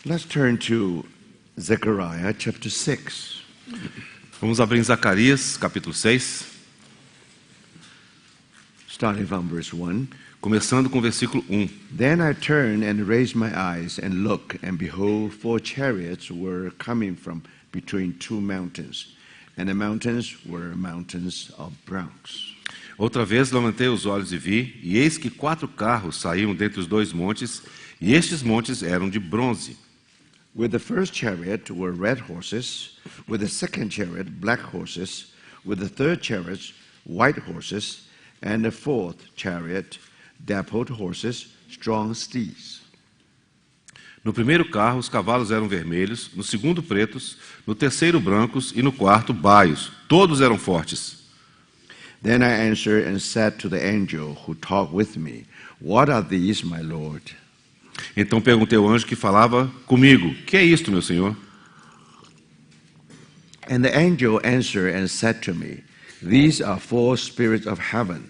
Let's turn to Zechariah chapter 6. Vamos abrir em Zacarias, capítulo 6, Starting from verse 1. começando com o versículo 1. Then I turned and raised my eyes and looked, and behold, 4 chariots were coming from between 2 mountains, and the mountains were mountains of bronze. Outra vez levantei os olhos e vi, e eis que 4 carros saíam dentre os 2 montes, e estes montes eram de bronze. With the first chariot were red horses, with the second chariot black horses, with the third chariot white horses, and the fourth chariot dappled horses, strong steeds. No primeiro carro os cavalos eram vermelhos, no segundo pretos, no terceiro brancos e no quarto baios. Todos eram fortes. Then I answered and said to the angel who talked with me, What are these, my Lord? Então perguntei ao anjo que falava comigo, que é isto, meu senhor? And the angel answered and said to me, These are 4 spirits of heaven,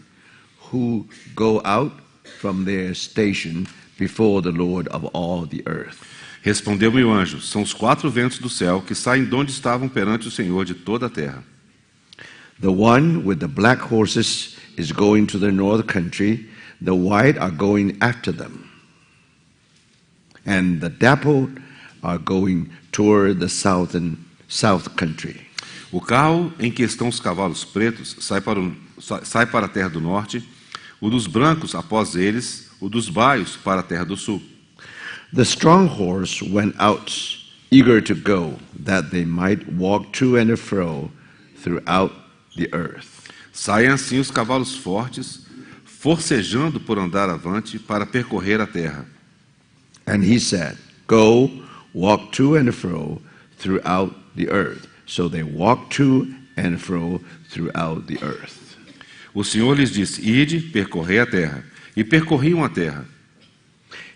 who go out from their station before the Lord of all the earth. Respondeu-me o anjo, são os 4 ventos do céu que saem de onde estavam perante o Senhor de toda a terra. The one with the black horses is going to the north country, the white are going after them, and the dappled are going toward the south country. O carro em que estão os cavalos pretos sai para a terra do norte, o dos brancos após eles, o dos baios para a terra do sul. The strong horse went out, eager to go, that they might walk to and fro throughout the earth. Saem assim os cavalos fortes, forcejando por andar avante para percorrer a terra. And he said, Go, walk to and fro throughout the earth. So they walked to and fro throughout the earth. O Senhor lhes disse, ide, percorrei a terra. E percorriam a terra.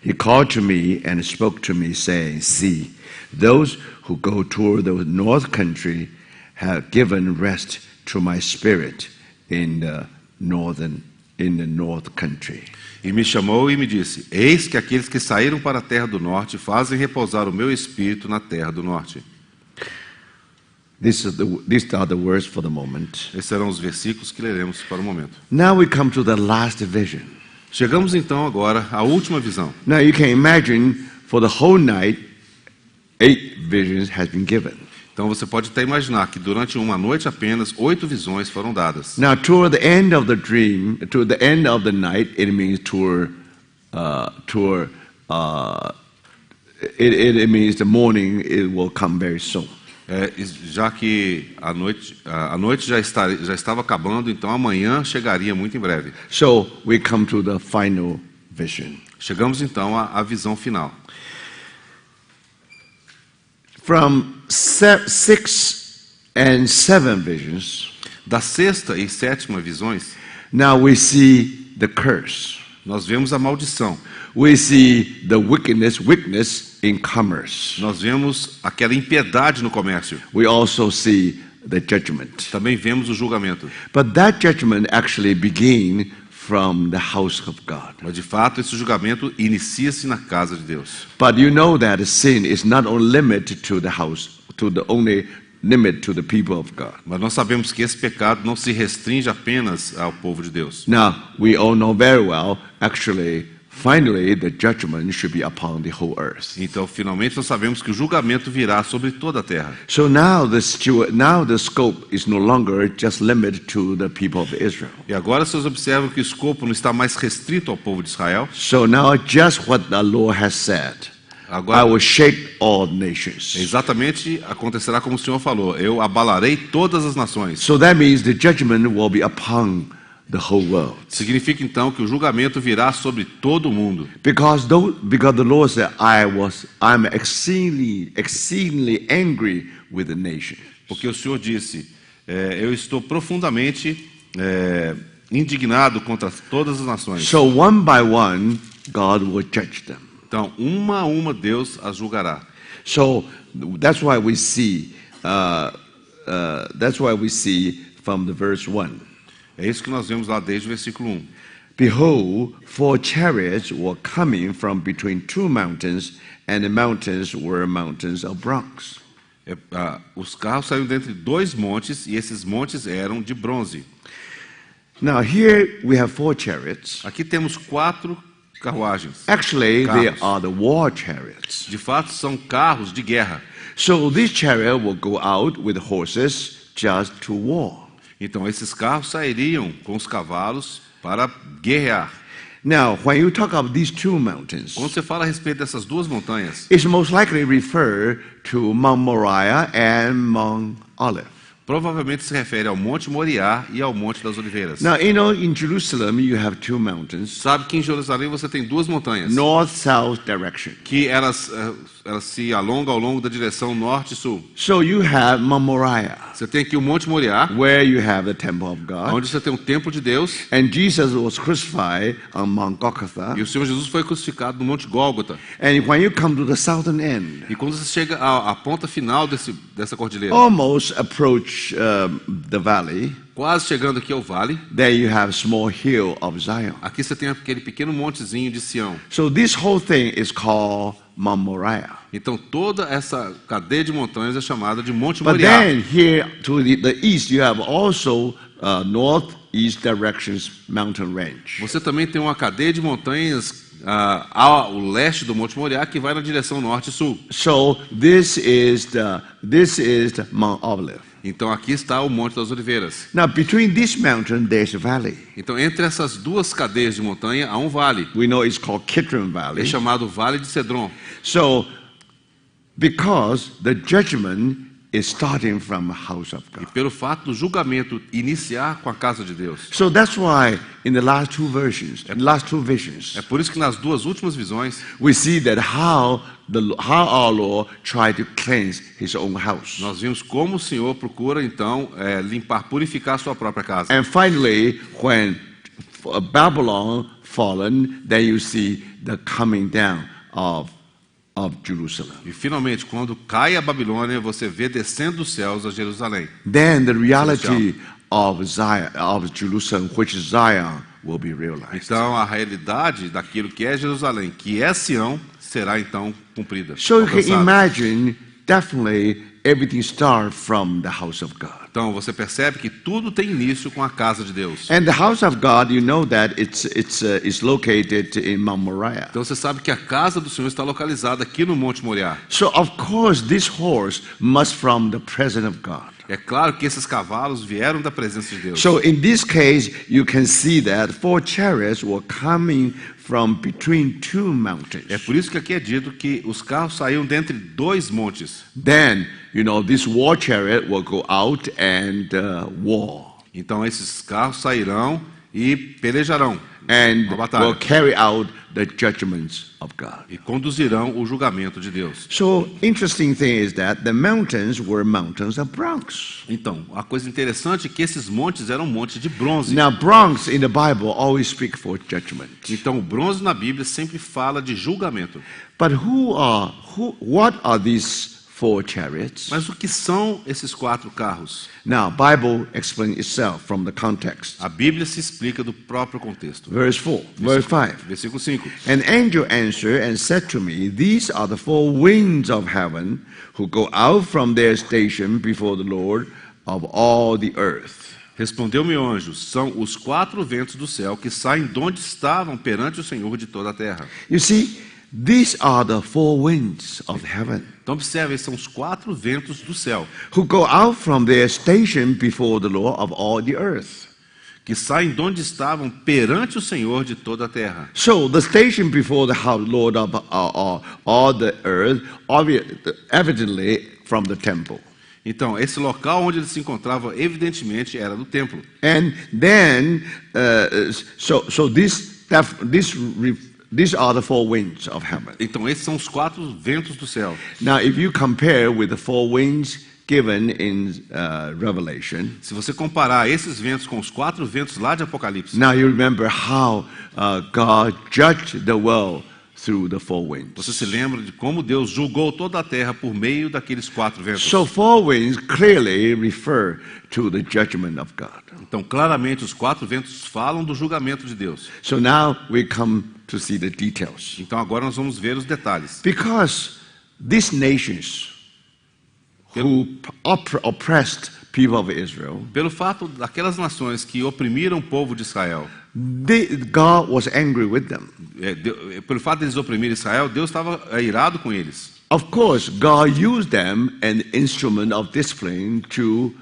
He called to me and spoke to me, saying, See, those who go toward the north country have given rest to my spirit in the north country. E me chamou e me disse, eis que aqueles que saíram para a terra do norte fazem repousar o meu espírito na terra do norte. These are the words for the moment. Esses serão os versículos que leremos para o momento. Now we come to the last vision. Chegamos então agora à última visão. Now you can imagine for the whole night, 8 visions has been given. Então você pode até imaginar que durante uma noite apenas 8 visões foram dadas. Now toward the end of the dream, toward the end of the night, it means it means the morning it will come very soon. Já que a noite já estava acabando, então amanhã chegaria muito em breve. So we come to the final vision. Chegamos então à visão final. From 6 and 7 visions, da sexta e sétima visões, now we see the curse. Nós vemos a maldição. We see the weakness in commerce. Nós vemos aquela impiedade no comércio. We also see the judgment. Também vemos o julgamento. But that judgment actually began from the house of God. Mas de fato esse julgamento inicia-se na casa de Deus. But you know that sin is not only limited to the house, only limit to the people of God. Mas nós sabemos que esse pecado não se restringe apenas ao povo de Deus. Now, we all know very well, actually, finally, the judgment should be upon the whole earth. Então, finalmente, nós sabemos que o julgamento virá sobre toda a terra. So now the scope is no longer just limited to the people of Israel. E agora vocês observam que o escopo não está mais restrito ao povo de Israel. So now just what the Lord has said. Agora, I will shake all nations. Exatamente acontecerá como o Senhor falou. Eu abalarei todas as nações. So that means the judgment will be upon the whole world. Significa então que o julgamento virá sobre todo o mundo. Because the Lord said, I'm exceedingly angry with the nations. Porque o Senhor disse, eu estou profundamente indignado contra todas as nações. So one by one, God will judge them. Então, uma a uma Deus as julgará. So that's why we see from the verse 1. É isso que nós vemos lá desde o versículo 1. Behold, 4 chariots were coming from between 2 mountains, and the mountains were mountains of bronze. Os carros saíram dentre 2 montes, e esses montes eram de bronze. Now here we have 4 chariots. Aqui temos 4 carruagens. Actually, they Carros. are the war chariots. De fato, são carros de guerra. So this chariot will go out with horses just to war. Então, esses carros sairiam com os cavalos para guerrear. Now, when you talk of these 2 mountains, Quando você fala a respeito dessas 2 montanhas, it's most likely refer to Mount Moriah and Mount Olive. provavelmente se refere ao Monte Moriá e ao Monte das Oliveiras. Now, you know, in Jerusalem, you have 2 mountains, Sabe que em Jerusalém você tem 2 montanhas, north-south direction. que elas se alongam ao longo da direção norte e sul. So you have Mount Moriah, Você tem aqui o Monte Moriá, where you have the temple of God. onde você tem o templo de Deus, And Jesus was crucified on Mount Golgotha. e o Senhor Jesus foi crucificado no Monte Gólgota. And when you come to the southern end, E quando você chega à ponta final dessa cordilheira, almost approach the valley, quase chegando aqui ao vale, there you have small hill of Zion. aqui você tem aquele pequeno montezinho de Sião. So this whole thing is called Mount Moriah. Então toda essa cadeia de montanhas é chamada de Monte But Moriá. then here to the east, you have also northeast directions mountain range. Você também tem uma cadeia de montanhas ao leste do Monte Moriá que vai na direção norte e sul. So this is the Mount Olive. Então aqui está o Monte das Oliveiras. Now between this mountain, there's a valley. Então entre essas 2 cadeias de montanha há um vale. We know it's called Kidron É Valley. chamado Vale de Cedron. So, because the judgment is starting from the house of E God. pelo fato do julgamento iniciar com a casa de Deus. So that's why in the last 2 versions, last 2 visions, É por isso que nas 2 últimas visões we see that how our Lord tried to cleanse His own house. nós vimos como o Senhor procura então limpar, purificar a sua própria casa. And finally, when Babylon fallen, then you see the coming down of Jerusalem. E finalmente, quando cai a Babilônia, você vê descendo dos céus a Jerusalém. Then the reality of Zion, of Jerusalem, which is Zion, will be realized. Então a realidade daquilo que é Jerusalém, que é Sião, será então cumprida. So you can alcançada. imagine, definitely everything starts from the house of God. Então você percebe que tudo tem início com a casa de Deus. And the house of God, you know that it's located in Mount Moriah. Então você sabe que a casa do Senhor está localizada aqui no Monte Moriá. So of course this horse must from the presence of God. É claro que esses cavalos vieram da presença de Deus. So in this case, you can see that 4 chariots were coming from between 2 mountains. É por isso que aqui é dito que os carros saíam dentre 2 montes. Then, you know, this war chariot will go out and war. Então esses carros sairão e pelejarão And uma batalha. will carry out the judgments of God. E conduzirão o julgamento de Deus. So interesting thing is that the mountains were mountains of bronze. Então, a coisa interessante é que esses montes eram montes de bronze. Now bronze in the Bible always speak for judgment. Então, o bronze na Bíblia sempre fala de julgamento. But what are these 4 chariots? Mas o que são esses 4 carros? Now Bible explains itself from the context. A Bíblia se explica do próprio contexto. Verse 5. Versículo 5. An angel answered and said to me, These are the 4 winds of heaven who go out from their station before the Lord of all the earth. Respondeu-me o anjo, são os 4 ventos do céu que saem de onde estavam perante o Senhor de toda a terra. You see, these are the 4 winds of heaven Então observe, são os 4 ventos do céu who go out from their station before the Lord of all the earth. que saem de onde estavam perante o Senhor de toda a terra. So the station before the Lord of all the earth, evidently from the temple. Então, esse local onde ele se encontrava, evidentemente, era do templo. And then, these are the 4 winds of heaven. Então, esses são os 4 ventos do céu. Now, if you compare with the 4 winds given in Revelation, Se você comparar esses ventos com os 4 ventos lá de Apocalipse, now you remember how God judged the world through the four Você winds. se lembra de como Deus julgou toda a terra por meio daqueles 4 ventos. So four winds clearly refer to the judgment of God. Então, claramente, os 4 ventos falam do julgamento de Deus. So now we come to see the details. Então, agora nós vamos ver os detalhes. Because these nations who oppressed people of Israel, Pelo fato daquelas nações que oprimiram o povo de Israel, God was angry with them. pelo fato de eles oprimirem Israel, Deus estava irado com eles. Of course, God used them an instrument of discipline to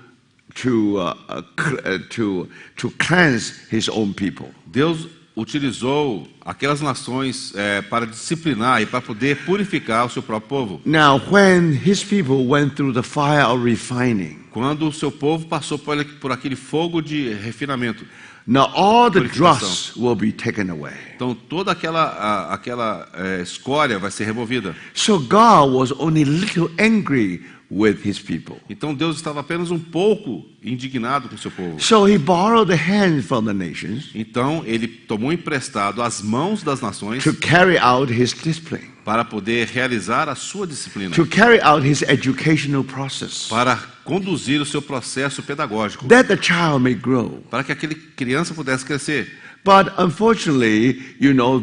cleanse His own people. Deus utilizou aquelas nações para disciplinar e para poder purificar o seu próprio povo. Now, when His people went through the fire of refining, Quando o seu povo passou por aquele fogo de refinamento, now all the Purificação. dross will be taken away. então toda aquela escória vai ser removida. So God was only a little angry with His people. Então Deus estava apenas um pouco indignado com o seu povo. So He borrowed the hand from the nations Então ele tomou emprestado as mãos das nações to carry out His discipline, para poder realizar a sua disciplina, to carry out His educational process, para conduzir o seu processo pedagógico, that the child may grow. para que aquele criança pudesse crescer. But unfortunately,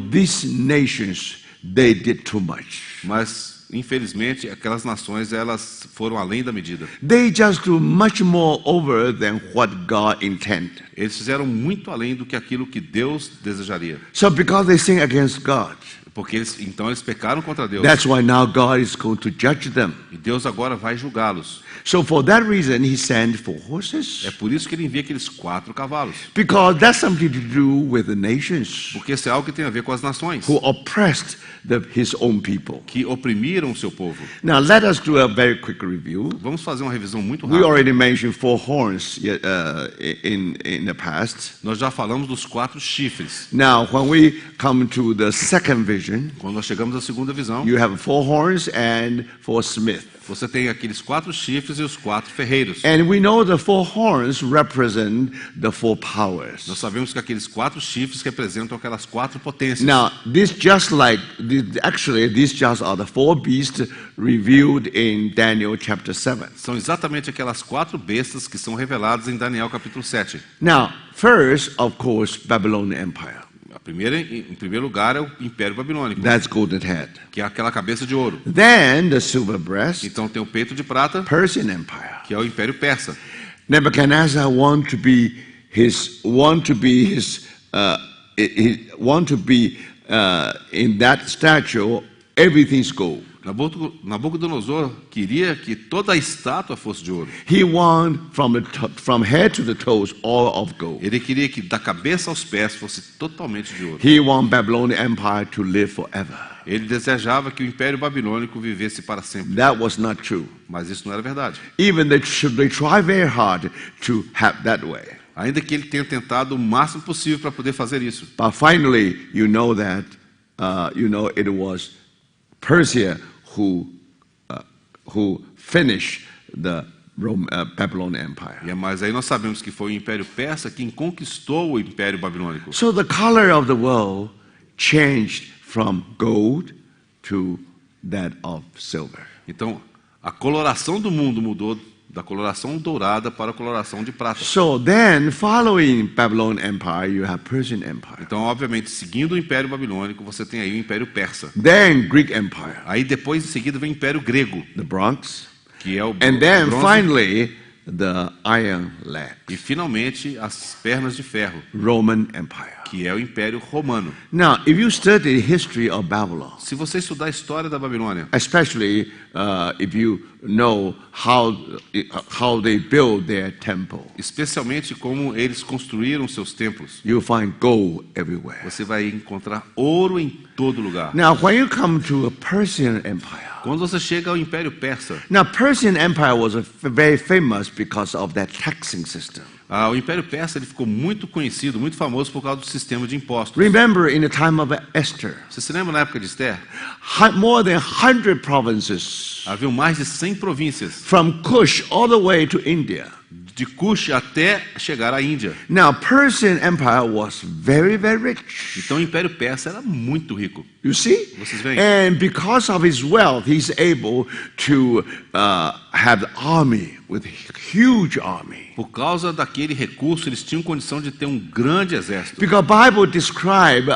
these nations, they did too much. Mas infelizmente aquelas nações elas foram além da medida. They just do much more over than what God intended. Eles fizeram muito além do que aquilo que Deus desejaria. So because they sin against God, Porque eles pecaram contra Deus. that's why now God is going to judge them. E Deus agora vai julgá-los. So for that reason, He sent 4 horses. É por isso que ele envia aqueles 4 cavalos. Because that's something to do with the nations Porque isso é algo que tem a ver com as nações who oppressed His own people. que oprimiram o seu povo. Now let us do a very quick review. Vamos fazer uma revisão muito We rápida. already mentioned 4 horns in the past. Nós já falamos dos 4 chifres. Now when we come to the second vision, Quando nós chegamos à segunda visão, you have 4 horns and 4 smiths. você tem aqueles 4 chifres e os 4 ferreiros. And we know the 4 horns represent the 4 powers. Nós sabemos que aqueles 4 chifres representam aquelas 4 potências. Now, these just are the 4 beasts revealed in Daniel chapter 7. São exatamente aquelas 4 bestas que são reveladas em Daniel capítulo 7. Now, first, of course, Babylonian Empire. Em primeiro lugar, é o Império Babilônico, That's golden head. que é aquela cabeça de ouro. Then the silver breast, Então tem o peito de prata, Persian Empire. que é o Império Persa. Nebuchadnezzar want to be in that statue, everything's gold. Nabucodonosor queria que toda a estátua fosse de ouro. He want from head to the toes all of gold. Ele queria que da cabeça aos pés fosse totalmente de ouro. He want Babylonian Empire to live forever. Ele desejava que o Império Babilônico vivesse para sempre. That was not true. Mas isso não era verdade. Even they try very hard to have that way. Ainda que ele tenha tentado o máximo possível para poder fazer isso. But finally, it was Persia who finished the Babylonian Empire. Mas aí nós sabemos que foi o Império Persa quem conquistou o Império Babilônico. So the color of the world changed from gold to that of silver. Então, a coloração do mundo mudou da coloração dourada para a coloração de prata. So then, following Babylonian Empire, you have Persian Empire. Então, obviamente, seguindo o Império Babilônico, você tem aí o Império Persa. Then Greek Empire, Aí depois, em seguida, vem o Império Grego, the Bronze, que é o and then bronze. finally the Iron Leg, E finalmente as pernas de ferro, Roman Empire. que é o Império Romano. Now, if you study the history of Babylon, Se você estudar a história da Babilônia, especially if you know how they build their temple, especialmente como eles construíram seus templos, you'll find gold everywhere. você vai encontrar ouro em todo lugar. Now, when you come to a Persian Empire, Quando você chega ao Império Persa, now Persian Empire was very famous because of that taxing system. o Império Persa ele ficou muito conhecido, muito famoso por causa do sistema de impostos. Remember, in the time of Esther, Você se lembra na época de Esther? more than 100 provinces Haviam mais de 100 províncias, from Kush all the way to India. de Kush até chegar à Índia. Now, Persian Empire was very, very rich. Então o Império Persa era muito rico. You see? Vocês veem? And because of his wealth, he's able to have the army with huge army. Por causa daquele recurso, eles tinham condição de ter um grande exército. Because Bible describe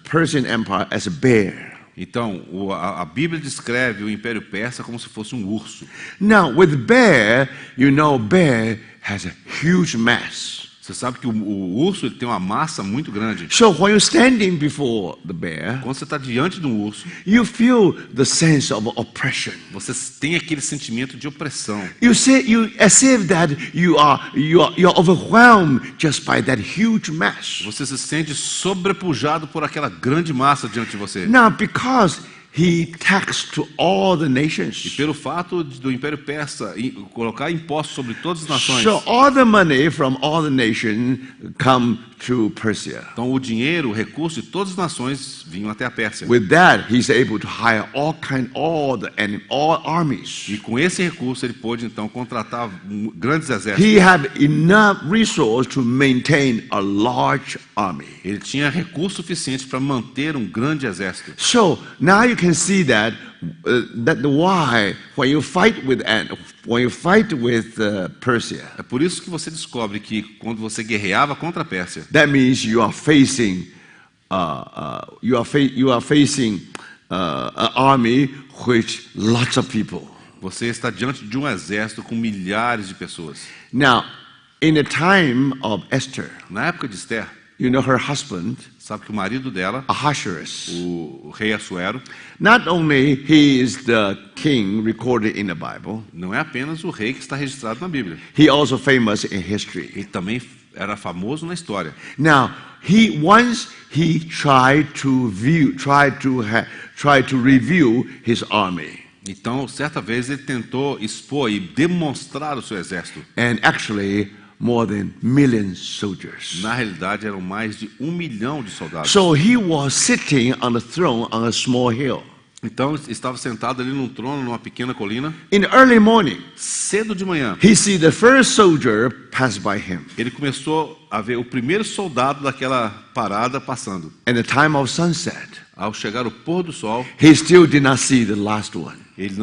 Persian Empire as a bear. Então, a Bíblia descreve o Império Persa como se fosse um urso. Now, with bear, you know bear has a huge mass. Você sabe que o urso ele tem uma massa muito grande. So when you're standing before the bear, Quando você está diante de um urso, you feel the sense of oppression. você tem aquele sentimento de opressão. You say as if that you're overwhelmed just by that huge mass. Você se sente sobrepujado por aquela grande massa diante de você. Now, because he taxed to all the E nations, pelo fato do Império Persa colocar impostos sobre todas as nações, so all the money from all the nations come to Persia. então o dinheiro, o recurso de todas as nações vinham até a Pérsia. With that, he's able to hire all armies. E com esse recurso ele pôde então contratar grandes exércitos. He had enough resource to maintain a large army. Ele tinha recurso suficiente para manter um grande exército. So now you can see that why when you fight with Persia, É por isso que você descobre que quando você guerreava contra a Pérsia, that means you are facing an army with lots of people. você está diante de um exército com milhares de pessoas. Now, in the time of Esther, Na época de Esther, you know her husband, sabe que o marido dela, Ahasuerus, o rei Assuero, not only he is the king recorded in the Bible, não é apenas o rei que está registrado na Bíblia. he also famous in history. Ele também era famoso na história. Now, he tried to review his army, Então, certa vez ele tentou expor e demonstrar o seu exército. and actually more than million soldiers. Na realidade, eram mais de 1 milhão de soldados. So he was sitting on a throne on a small hill. Então, estava sentado ali num trono, numa pequena colina. In the early morning, Cedo de manhã, he see the first soldier pass by him. ele começou a ver o primeiro soldado daquela parada passando. At the time of sunset, Ao chegar o pôr do sol, he still did not see the last one. ele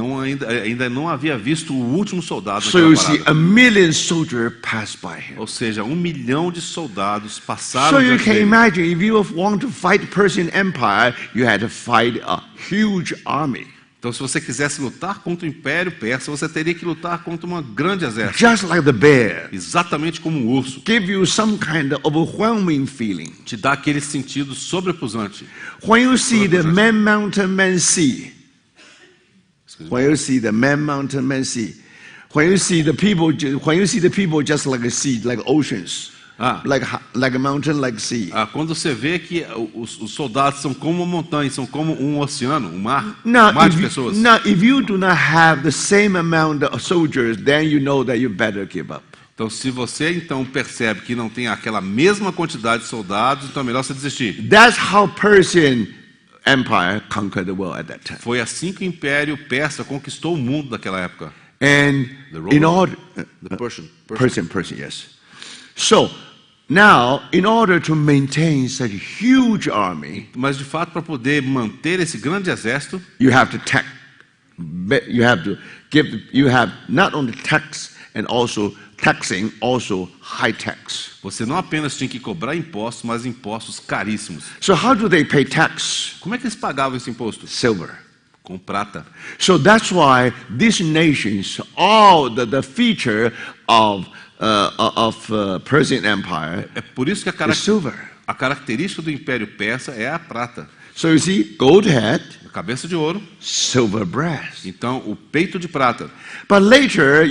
ainda não havia visto o último soldado So you naquela see, parada. a million soldiers pass by him. Ou seja, 1 milhão de soldados passaram So you diante can dele. imagine, if you want to fight Persian Empire, you had to fight a huge army. Então, se você quisesse lutar contra o Império Persa, você teria que lutar contra um grande exército. Just like the bear. Exatamente como um urso. Give you some kind of overwhelming feeling. Te dá aquele sentido sobrepujante. When you see the Man Mountain, Man Sea, when you see the Man Mountain, Man Sea, when you see the people just like a sea, like oceans, like a mountain, like sea. Quando você vê que os soldados são como uma montanha, são como um oceano, um mar, Now, um mar de pessoas. if you do not have the same amount of soldiers, then you know that you better give up. Então, se você então percebe que não tem aquela mesma quantidade de soldados, então é melhor você desistir. That's how Persian Empire conquered the world at that time. Foi assim que o Império Persa conquistou o mundo naquela época. And The in Roman? order, The Persian. Persian, yes. So now, in order to maintain such a huge army, Mas de fato, para poder manter esse grande exército, you have not only tax and also taxing, also high tax. você não apenas tinha que cobrar impostos, mas impostos caríssimos. So how do they pay tax? Como é que eles pagavam esse imposto? Silver. Com prata. So that's why these nations, all the feature of Persian Empire É por isso que is silver. a característica do Império Persa é a prata. So you see, gold head, A cabeça de ouro, silver breast. então o peito de prata. But later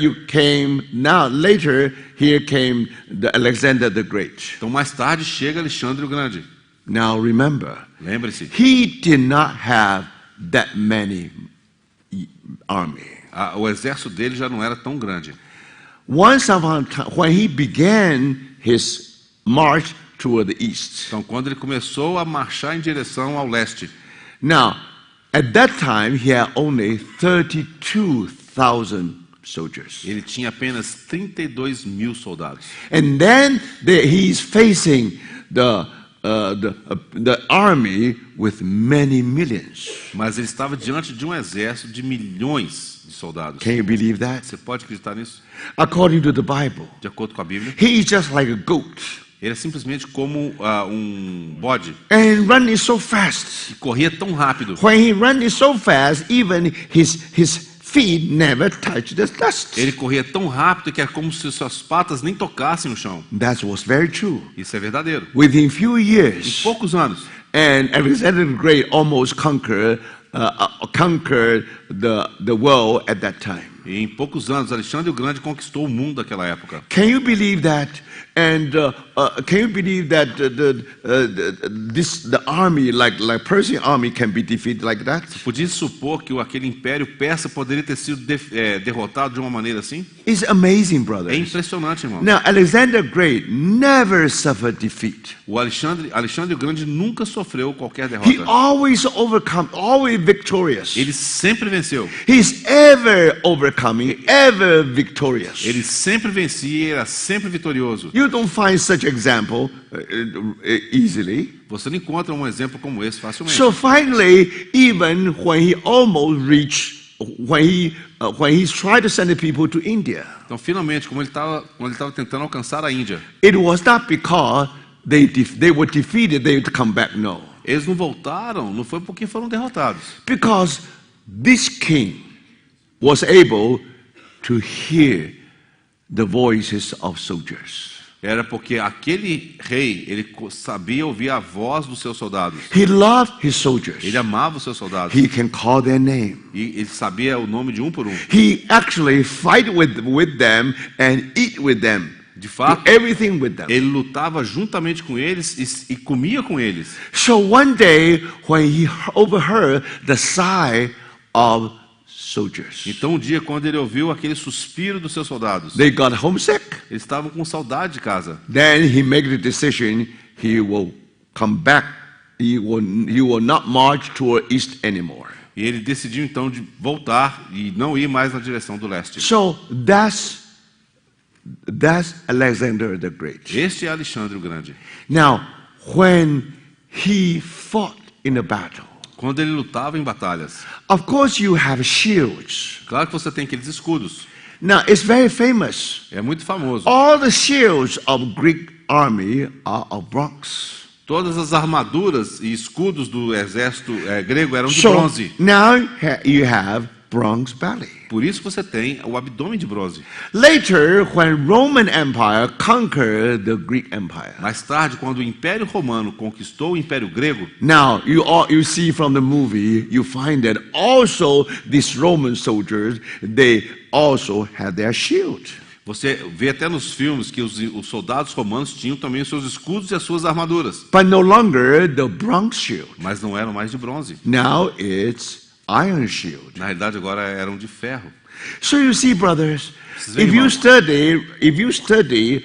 here came the Alexander the Great. Então mais tarde chega Alexandre o Grande. Now remember, Lembre-se, he did not have that many army. o exército dele já não era tão grande. Once upon a time, when he began his march toward the east. Então quando ele começou a marchar em direção ao leste, Now, at that time, he had only 32 32,000 soldiers. Ele tinha apenas 32 mil soldados. And then he's facing the army with many millions. Mas ele estava diante de um exército de milhões de soldados. Can you believe that? Você pode acreditar nisso? According to the Bible, De acordo com a Bíblia, he is just like a goat ele é simplesmente como um bode and running so fast. que corria tão rápido. When he runs so fast, even his feet never touch the dust. Ele corria tão rápido que era como se suas patas nem tocassem o chão. That was very true. Isso é verdadeiro. Within few Em years, poucos anos, and Alexander the Great almost conquered the world at that time. em poucos anos, Alexandre o Grande conquistou o mundo daquela época. Can you believe that? And can you believe that the army, like Persian army, can be defeated like that? Podia supor que aquele império persa poderia ter sido derrotado de uma maneira assim? It's amazing, É brothers. impressionante, irmão. Now, Alexander the Great never suffered defeat. O Alexandre o Grande nunca sofreu qualquer He derrota. always overcome, always victorious. Ele sempre venceu. He's ever overcoming, ever victorious. Ele sempre vencia, era sempre vitorioso. You don't find such example easily. Você não encontra um exemplo como esse facilmente. So finally, even when he almost reached, when he tried to send the people to India, Então, finalmente, quando ele estava tentando alcançar a Índia, it was not because they were defeated, they would come back. No, eles não voltaram, não foi porque foram derrotados. because this king was able to hear the voices of soldiers. Era porque aquele rei, ele sabia ouvir a voz dos seus soldados. He loved his soldiers. Ele amava os seus soldados. He can call their name. E ele sabia o nome de um por um. He actually fight with them and eat with them. De Do fato, everything with them. ele lutava juntamente com eles e comia com eles. So one day, when he overheard the sigh of soldiers, Então, um dia, quando ele ouviu aquele suspiro dos seus soldados, they got homesick. eles estavam com saudade de casa. Then he made the decision he will come back. He will not march toward east anymore. E ele decidiu, então, de voltar e não ir mais na direção do leste. So that's Alexander the Great. Este é Alexandre o Grande. Now, when he fought in a battle, Quando ele lutava em batalhas, of course you have shields. claro que você tem aqueles escudos. Now, it's very famous. É muito famoso. All the shields of Greek army are of bronze. Todas as armaduras e escudos do exército grego eram de So bronze. now you have bronze belly. Por isso você tem o abdômen de bronze. Later, when Roman Empire conquered the Greek Empire, Mais tarde, quando o Império Romano conquistou o Império Grego, now you see from the movie, you find that also these Roman soldiers, they also had their shield. você vê até nos filmes que os soldados romanos tinham também os seus escudos e as suas armaduras, But no longer the bronze shield. mas não eram mais de bronze. Now it's iron shield. Na realidade, agora eram de ferro. So you see, brothers, Vocês veem, if you study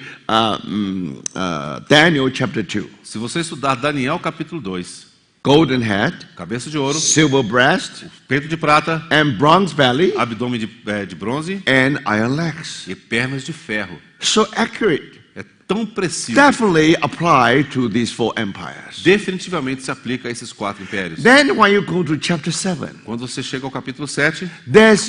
Daniel chapter 2, Se você estudar Daniel capítulo 2, golden head, cabeça de ouro, silver breast, peito de prata, and bronze belly, abdômen de bronze and iron legs. e pernas de ferro. So accurate. É tão preciso. Definitely apply to these four empires. Definitivamente se aplica a esses 4 impérios. Then when you go to chapter 7, Quando você chega ao capítulo 7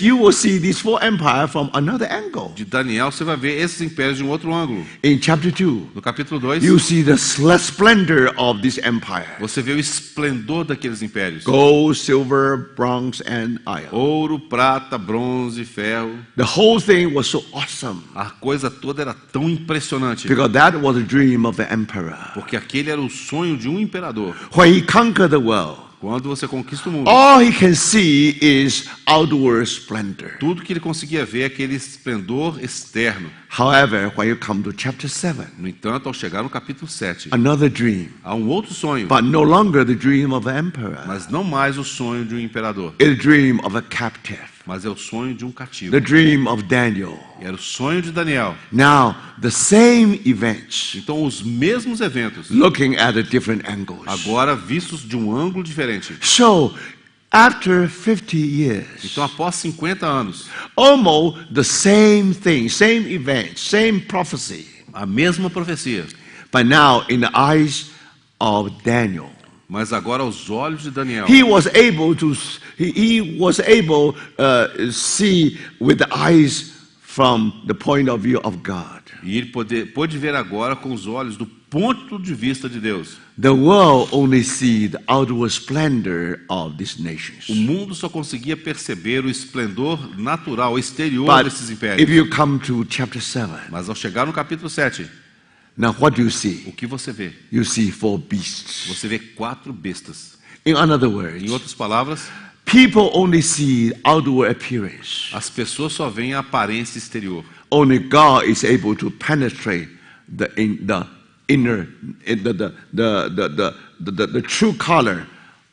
you will see these four empires from another angle. de Daniel, você vai ver esses impérios de um outro ângulo. In chapter 2, No capítulo 2, you see the splendor of this empire. você vê o esplendor daqueles impérios. Gold, silver, bronze, and iron. Ouro, prata, bronze, ferro. The whole thing was so awesome A coisa toda era tão impressionante. because that was the dream of the emperor. Porque aquele era o sonho de um imperador. When he conquered the world, Quando você conquista o mundo, all he can see is outward splendor. tudo que ele conseguia ver é aquele esplendor externo. However, when you come to chapter 7, No entanto, ao chegar no capítulo 7, another dream, há um outro sonho, but no longer the dream of the emperor. mas não mais o sonho de um imperador, It's the dream of a captive, mas é o sonho de um cativo. the dream of Daniel. Era o sonho de Daniel. Now, the same events, Então, os mesmos eventos, looking at the different angles. agora vistos de um ângulo diferente. So, After 50 years, Então, após 50 anos, almost the same thing, same event, same prophecy. a mesma profecia, But now, in the eyes of Daniel, mas agora aos olhos de Daniel, he was able to see with the eyes from the point of view of God. e ele pôde ver agora com os olhos do ponto de vista de Deus. The world only see the outward splendor of these O nations. mundo só conseguia perceber o esplendor natural, exterior But desses if impérios. you come to chapter 7, Mas ao chegar no capítulo 7, now what do you see? o que você vê? You see 4 beasts. Você vê 4 bestas. In other words, Em outras palavras, people only see outward appearance. as pessoas só veem a aparência exterior. Only God is able to penetrate the inner, the true color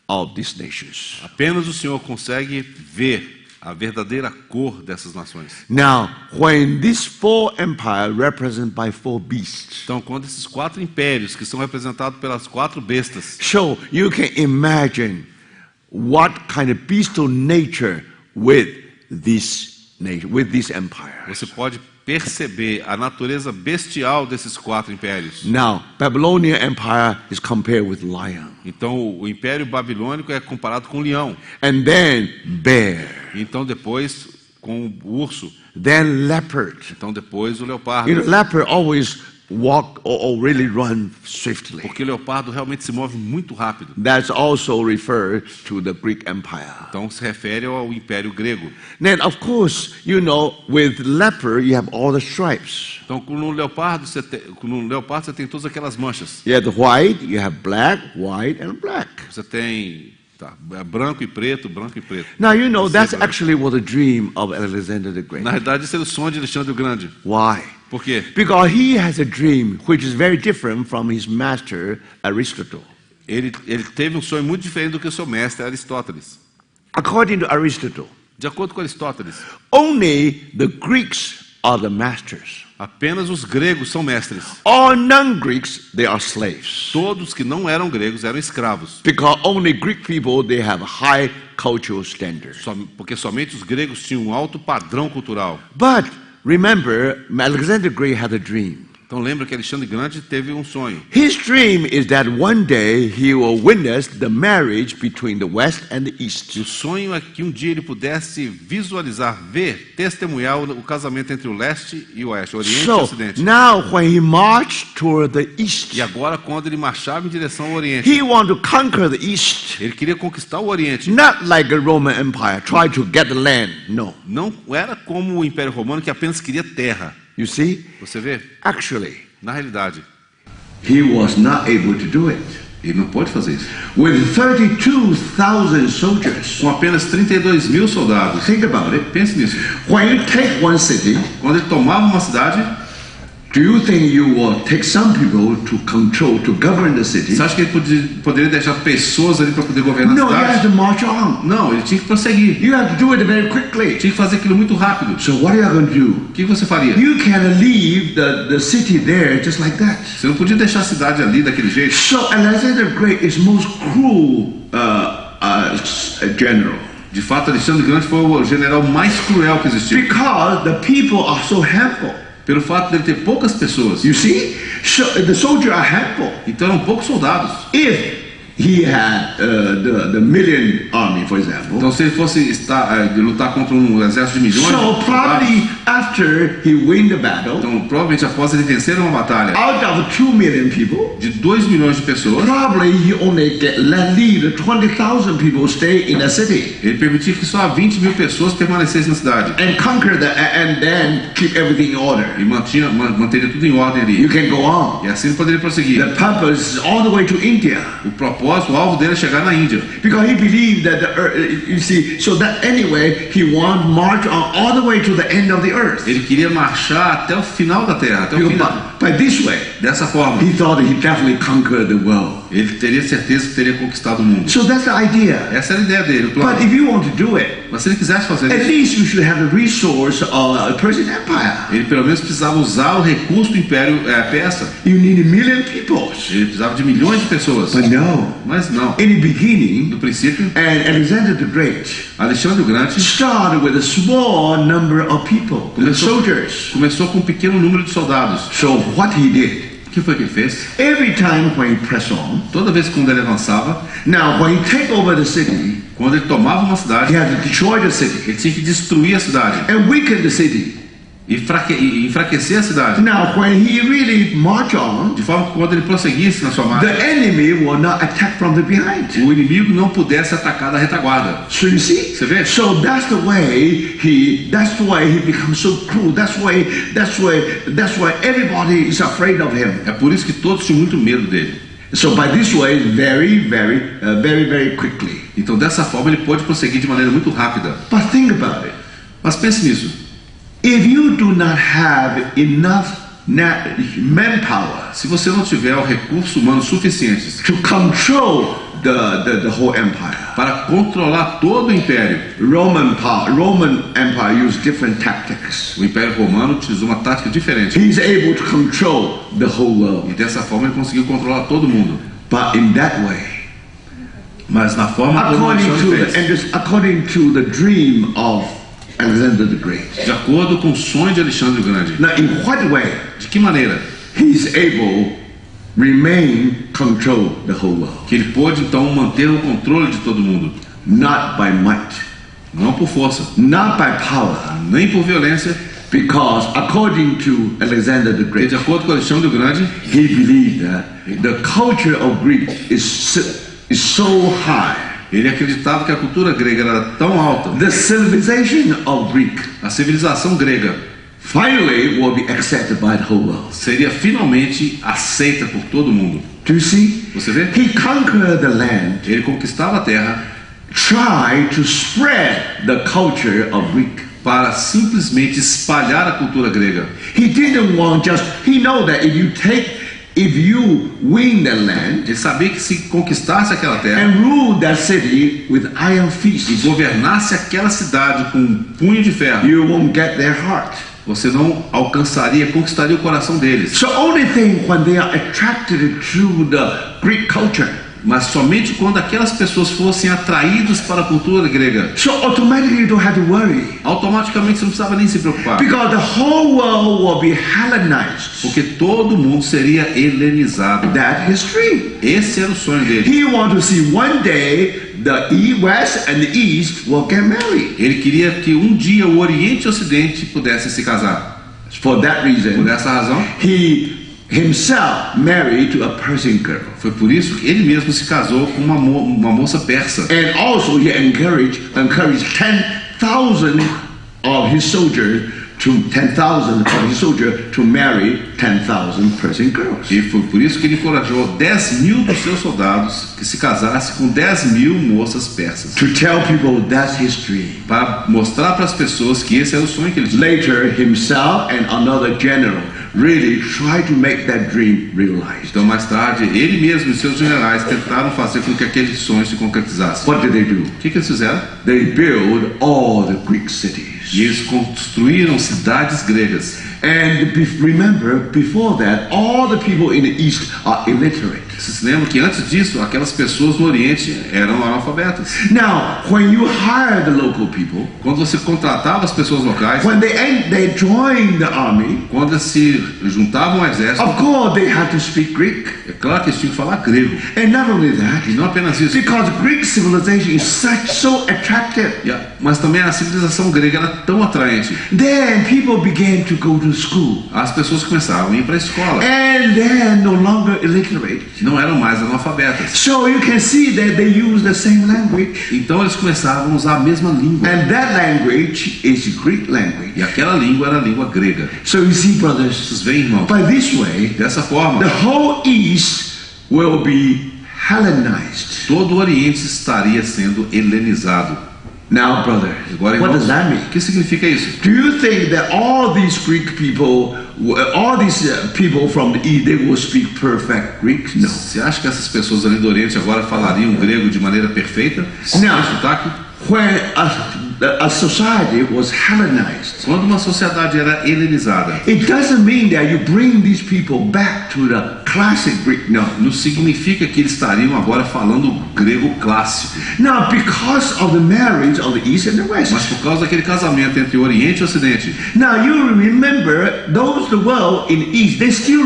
of these nations. Apenas o Senhor consegue ver a verdadeira cor dessas nações. Now, when these 4 empires represented by 4 beasts, Então, quando esses 4 impérios, que são representados pelas 4 bestas, so you can imagine what kind of bestial nature with this nation, with this empire. você pode perceber a natureza bestial desses 4 impérios. Now, Babylonian Empire is compared with lion, Então, o Império Babilônico é comparado com o leão. and then bear, Então, depois, com o urso. then leopard. Então, depois, o leopardo. You know, leopard always walk or really run swiftly. Porque o leopardo realmente se move muito rápido. That's also referred to the Greek Empire. Então, se refere ao Império Grego. Then, of course, you know, with leopard, you have all the stripes. Então, no leopardo você tem todas aquelas manchas. You have the white, you have black, white, and black. Você tem branco e preto, branco e preto. Now, you know, that's Zebra. actually was a dream of Alexander the Great. Na verdade, esse era o sonho de Alexandre o Grande. Why? Por quê? Because he has a dream which is very different from his master, Aristotle. Ele teve um sonho muito diferente do que o seu mestre, Aristóteles. According to Aristotle, De acordo com Aristóteles, only the Greeks are the masters. apenas os gregos são mestres. All non-Greeks, they are slaves. Todos que não eram gregos eram escravos. Because only Greek people, they have high cultural standards. Porque somente os gregos tinham um alto padrão cultural. But remember, Alexander the Great had a dream. Então lembra que Alexandre Grande teve um sonho. His dream is that one day he will witness the marriage between the West and the East. E o sonho é que um dia ele pudesse visualizar, ver, testemunhar o casamento entre o leste e o oeste, o oriente e o So ocidente. now when he marched toward the East, E agora, quando ele marchava em direção ao oriente, he wanted to conquer the East. ele queria conquistar o oriente. Not like the Roman Empire, try to get the land. No. Não era como o Império Romano, que apenas queria terra. You see, Você vê? actually, Na realidade, he was not able to do it. ele não pôde fazer isso. With 32,000 soldiers, Com apenas 32 mil soldados. think about it. Pense nisso. When you take one city, Quando ele tomava uma cidade, do you think you will take some people to control, to govern the city? você acha que ele poderia deixar pessoas ali para poder governar No, you a have cidade? to march on. Não, ele tinha que prosseguir. You have to do it very quickly. Tinha que fazer aquilo muito rápido. So what are you going to do? O que você faria? You can't leave the city there just like that. Você não podia deixar a cidade ali daquele jeito. So Alexander the Great is most cruel general. De fato, Alexandre o Grande foi o general mais cruel que existiu. Because the people are so handful. Pelo fato dele ter poucas pessoas. You see? So the soldiers are handful. Então eram poucos soldados. If he had the million army, for example, Então se ele fosse lutar contra um exército de milhões so de soldados, probably after he win the battle, então provavelmente após ele vencer uma batalha out of 2 million people, de 2 milhões de pessoas, probably he only leave 20,000 people stay in the city ele permitia que só 20 mil pessoas permanecessem na cidade. and conquer and then keep everything in order. E manteria tudo em ordem You ali. can go on. E assim ele poderia prosseguir. The purpose is all the way to India. O propósito, o alvo dele é chegar na Índia. Because he believed that the earth, you see, so that anyway, he wanted march on all the way to the end of the earth. Ele queria marchar até o final da terra, até o fim Because da... by this way, Dessa forma, he thought he definitely conquered the world. Ele teria certeza que teria conquistado o mundo. So that's the idea. Essa era a ideia dele, o plano. But if you want to do it, Mas se ele quisesse fazer at isso, least you should have the resource of a Persian Empire. ele pelo menos precisava usar o recurso do Império Persa. You need 1 million people. Ele precisava de milhões de pessoas. But no. Mas não. In the beginning, No princípio, and Alexander the Great Alexandre o Grande started with a small number of people, the soldiers. começou com um pequeno número de soldados. So what he did, O que foi que ele fez? every time when he pressed on, Toda vez que quando ele avançava, now when he take over the city, quando ele tomava uma he cidade, had to destroy the city ele tinha que destruir a cidade and weaken the city. e enfraquecer a cidade. Now when he really march on, De forma que quando ele prosseguisse na sua marcha, the enemy will not attack from the behind. o inimigo não pudesse atacar da retaguarda. So you see, Você vê? so that's the way he becomes so cruel. That's why everybody is afraid of him. É por isso que todos tinham muito medo dele. So by this way, very quickly. Então dessa forma ele pôde prosseguir de maneira muito rápida. But think about it. Mas pense nisso. If you do not have enough manpower Se você não tiver o recurso humano suficientes to control the whole empire, para controlar todo o império, Roman Empire used different tactics. o Império Romano utilizou uma tática diferente. He's able to control the whole E world. dessa forma ele conseguiu controlar todo mundo. But in that way, Mas na forma como Alexandre fez, according to the dream of Alexander the Great. de acordo com o sonho de Alexandre o Grande. Now, in what way De que maneira? he's able control the whole world? Que ele pôde então manter o controle de todo mundo. Not by might, Não por força, not by power, nem por violência, because according to Alexander the e Great, de acordo com Alexandre o Grande, he believed that the culture of Greek is so high. ele acreditava que a cultura grega era tão alta, The civilization of Greek a civilização grega finally will be accepted by the whole world. seria finalmente aceita por todo mundo. Do you see? Você vê? He conquered the land, Ele conquistava a terra tried to spread the culture of Greek. para simplesmente espalhar a cultura grega. He didn't want he know that if you win the land Ele sabia que se conquistasse aquela terra and rule that city with iron e fists, governasse aquela cidade com um punho de ferro, you won't get their heart. você não conquistaria o coração deles. So only thing when they are attracted to the Greek culture, Mas somente quando aquelas pessoas fossem atraídas para a cultura grega, so automatically you don't have to worry, automaticamente você não precisava nem se preocupar, because the whole world will be Hellenized. porque todo mundo seria helenizado. That his dream. Esse era o sonho dele. He want to see one day the West and the East will get married. Ele queria que um dia o Oriente e o Ocidente pudessem se casar. For that Por reason, essa razão, he himself married to a Persian girl. foi por isso que ele mesmo se casou com uma moça persa. And also he encouraged 10,000 of his soldiers to marry 10,000 Persian girls. E foi por isso que ele encorajou 10.000 dos seus soldados que se casassem com 10.000 moças persas, To tell people that's his dream. para mostrar para as pessoas que esse era o sonho que ele tinha. Later, himself and another general really tried to make that dream realized. Então mais tarde, ele mesmo e seus generais tentaram fazer com que aquele sonho se concretizasse. What did they do? O que eles fizeram? They built all the Greek cities. E eles construíram cidades gregas. And remember, before that, all the people in the East are illiterate. Vocês se lembram que antes disso, aquelas pessoas no Oriente eram analfabetas. Now, when you hire the local people, Quando você contratava as pessoas locais, when they join the army, quando eles se juntavam ao exército, of course they had to speak Greek. é claro que eles tinham que falar grego. And not only that, E não apenas isso, because Greek civilization is so attractive, mas também a civilização grega era tão atraente. then people began to go to school. As pessoas começavam a ir para a escola. And they're no longer illiterate. Não eram mais analfabetas. So you can see that they use the same language. Então eles começavam a usar a mesma língua. And that language is Greek language. E aquela língua era a língua grega. So you see, brothers, Vocês veem, irmãos? by this way, Dessa forma, the whole East will be Hellenized. todo o Oriente estaria sendo helenizado. Now, brother, Agora, what irmãos, does that mean? o que significa isso? Do you think that all these Greek people, all these people from the East, they will speak perfect Greek? No. Você acha que essas pessoas ali do Oriente agora falariam grego de maneira perfeita? Não. Sem sotaque? When a society was Hellenized, Quando uma sociedade era helenizada, it doesn't mean that you bring these people back to the classic Greek. No. não significa que eles estariam agora falando grego clássico. Now, because of the marriage of the East and the West. Mas por causa daquele casamento entre Oriente e Ocidente. Now you remember those the world in the East, they still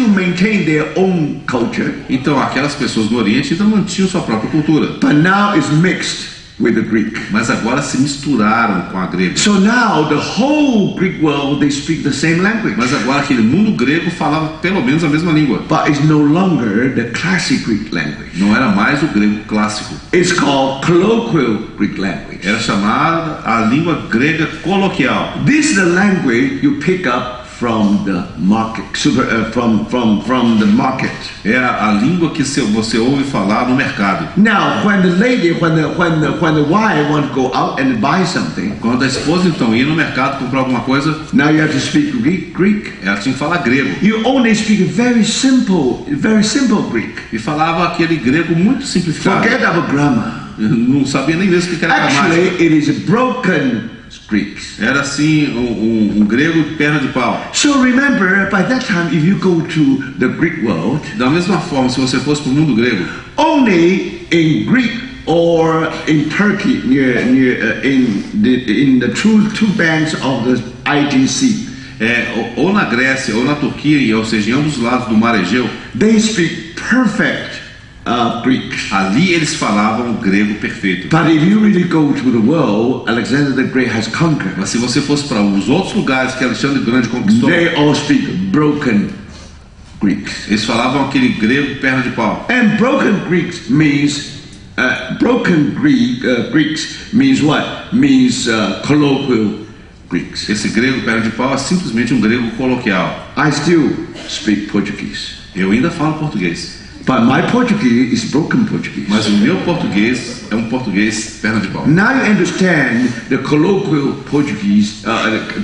maintain their own culture, Então aquelas pessoas no Oriente ainda mantinham sua própria cultura. but now it's mixed with the Greek. Mas agora se misturaram com a grega. So now the whole Greek world, they speak the same language, Mas agora aquele mundo grego falava pelo menos a mesma língua. but it's no longer the classic Greek language. Não era mais o grego clássico. It's called colloquial Greek language. Era chamada a língua grega coloquial. This is the language you pick up from the market, from the market. É a língua que você ouve falar no mercado. Now, when the lady, when the wife want to go out and buy something, Quando a esposa então ia no mercado comprar alguma coisa, now you have to speak Greek. ela tinha que falar grego. You only speak very simple Greek. E falava aquele grego muito simplificado. Forget about grammar. Não sabia nem mesmo o que era gramática. Actually, it is broken Greek. Era assim um grego de perna de pau. So remember, by that time, if you go to the Greek world, Da mesma forma, se você fosse para o mundo grego, only in Greek or in Turkey, in the two banks of the Aegean Sea, ou na Grécia ou na Turquia, ou seja, em ambos os lados do mar Egeu, they speak perfect Greek. ali eles falavam o grego perfeito. But if you really go to the world, Alexander the Great has conquered. Mas se você fosse para os outros lugares que Alexandre o Grande conquistou, They all speak broken Greek. eles falavam aquele grego perna de pau. And broken Greeks means Greeks means what? Means colloquial Greeks. Esse grego perna de pau é simplesmente um grego coloquial. I still speak Portuguese, Eu ainda falo português, but my Portuguese is broken Portuguese. mas o meu português é um português perna de pau. Now you understand the colloquial Portuguese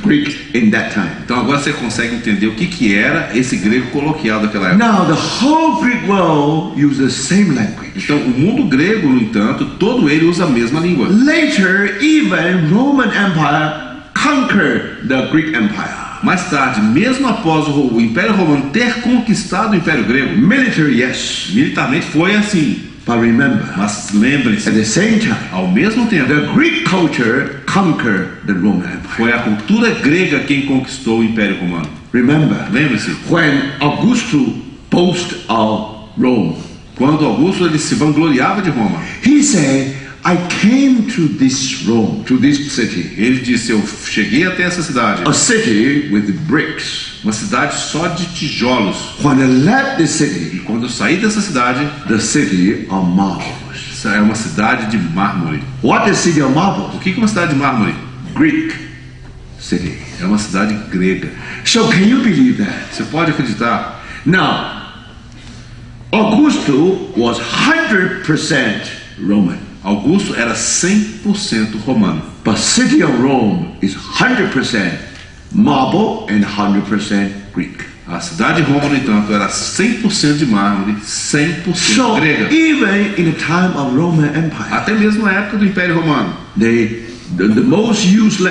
Greek in that time. Então agora você consegue entender o que era esse grego coloquial daquela época. Now the whole Greek world uses the same language. Então o mundo grego, no entanto, todo ele usa a mesma língua. Later, even Roman Empire conquered the Greek Empire. Mais tarde, mesmo após o Império Romano ter conquistado o Império Grego, Military, yes, militarmente foi assim. but remember, Mas lembre-se, at the same time, ao mesmo tempo, the Greek culture conquered the Roman Empire. foi a cultura grega quem conquistou o Império Romano. Remember, Lembre-se, when Augustus boasted of Rome, quando Augusto ele se vangloriava de Roma, he said, I came to this Rome, to this city, ele disse: eu cheguei até essa cidade, a city with bricks. uma cidade só de tijolos. When I left the E city, quando eu saí dessa cidade, the city of marbles. essa é uma cidade de mármore. What is city of marbles? O que é uma cidade de mármore? Greek city. É uma cidade grega. So can you believe that? Você pode acreditar? Now, Augustus was 100% Roman, Augusto era 100% romano. but city of Rome is 100% marble and 100% Greek. A cidade de Roma, no entanto, era 100% de mármore, 100% So grega. even in the time of Roman Empire, Até mesmo na época do Império Romano. the most used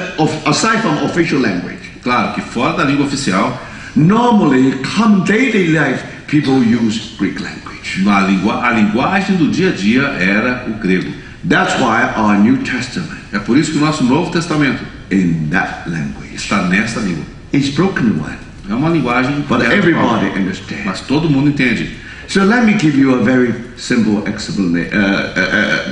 aside from official language, Claro que fora da língua oficial, normally come daily life people use Greek language. a linguagem do dia a dia era o grego. That's why our New Testament É por isso que o nosso Novo Testamento in that language. está nessa língua. It's broken one, É uma linguagem but perna de everybody pau, understands. mas todo mundo entende. So let me give you a very simple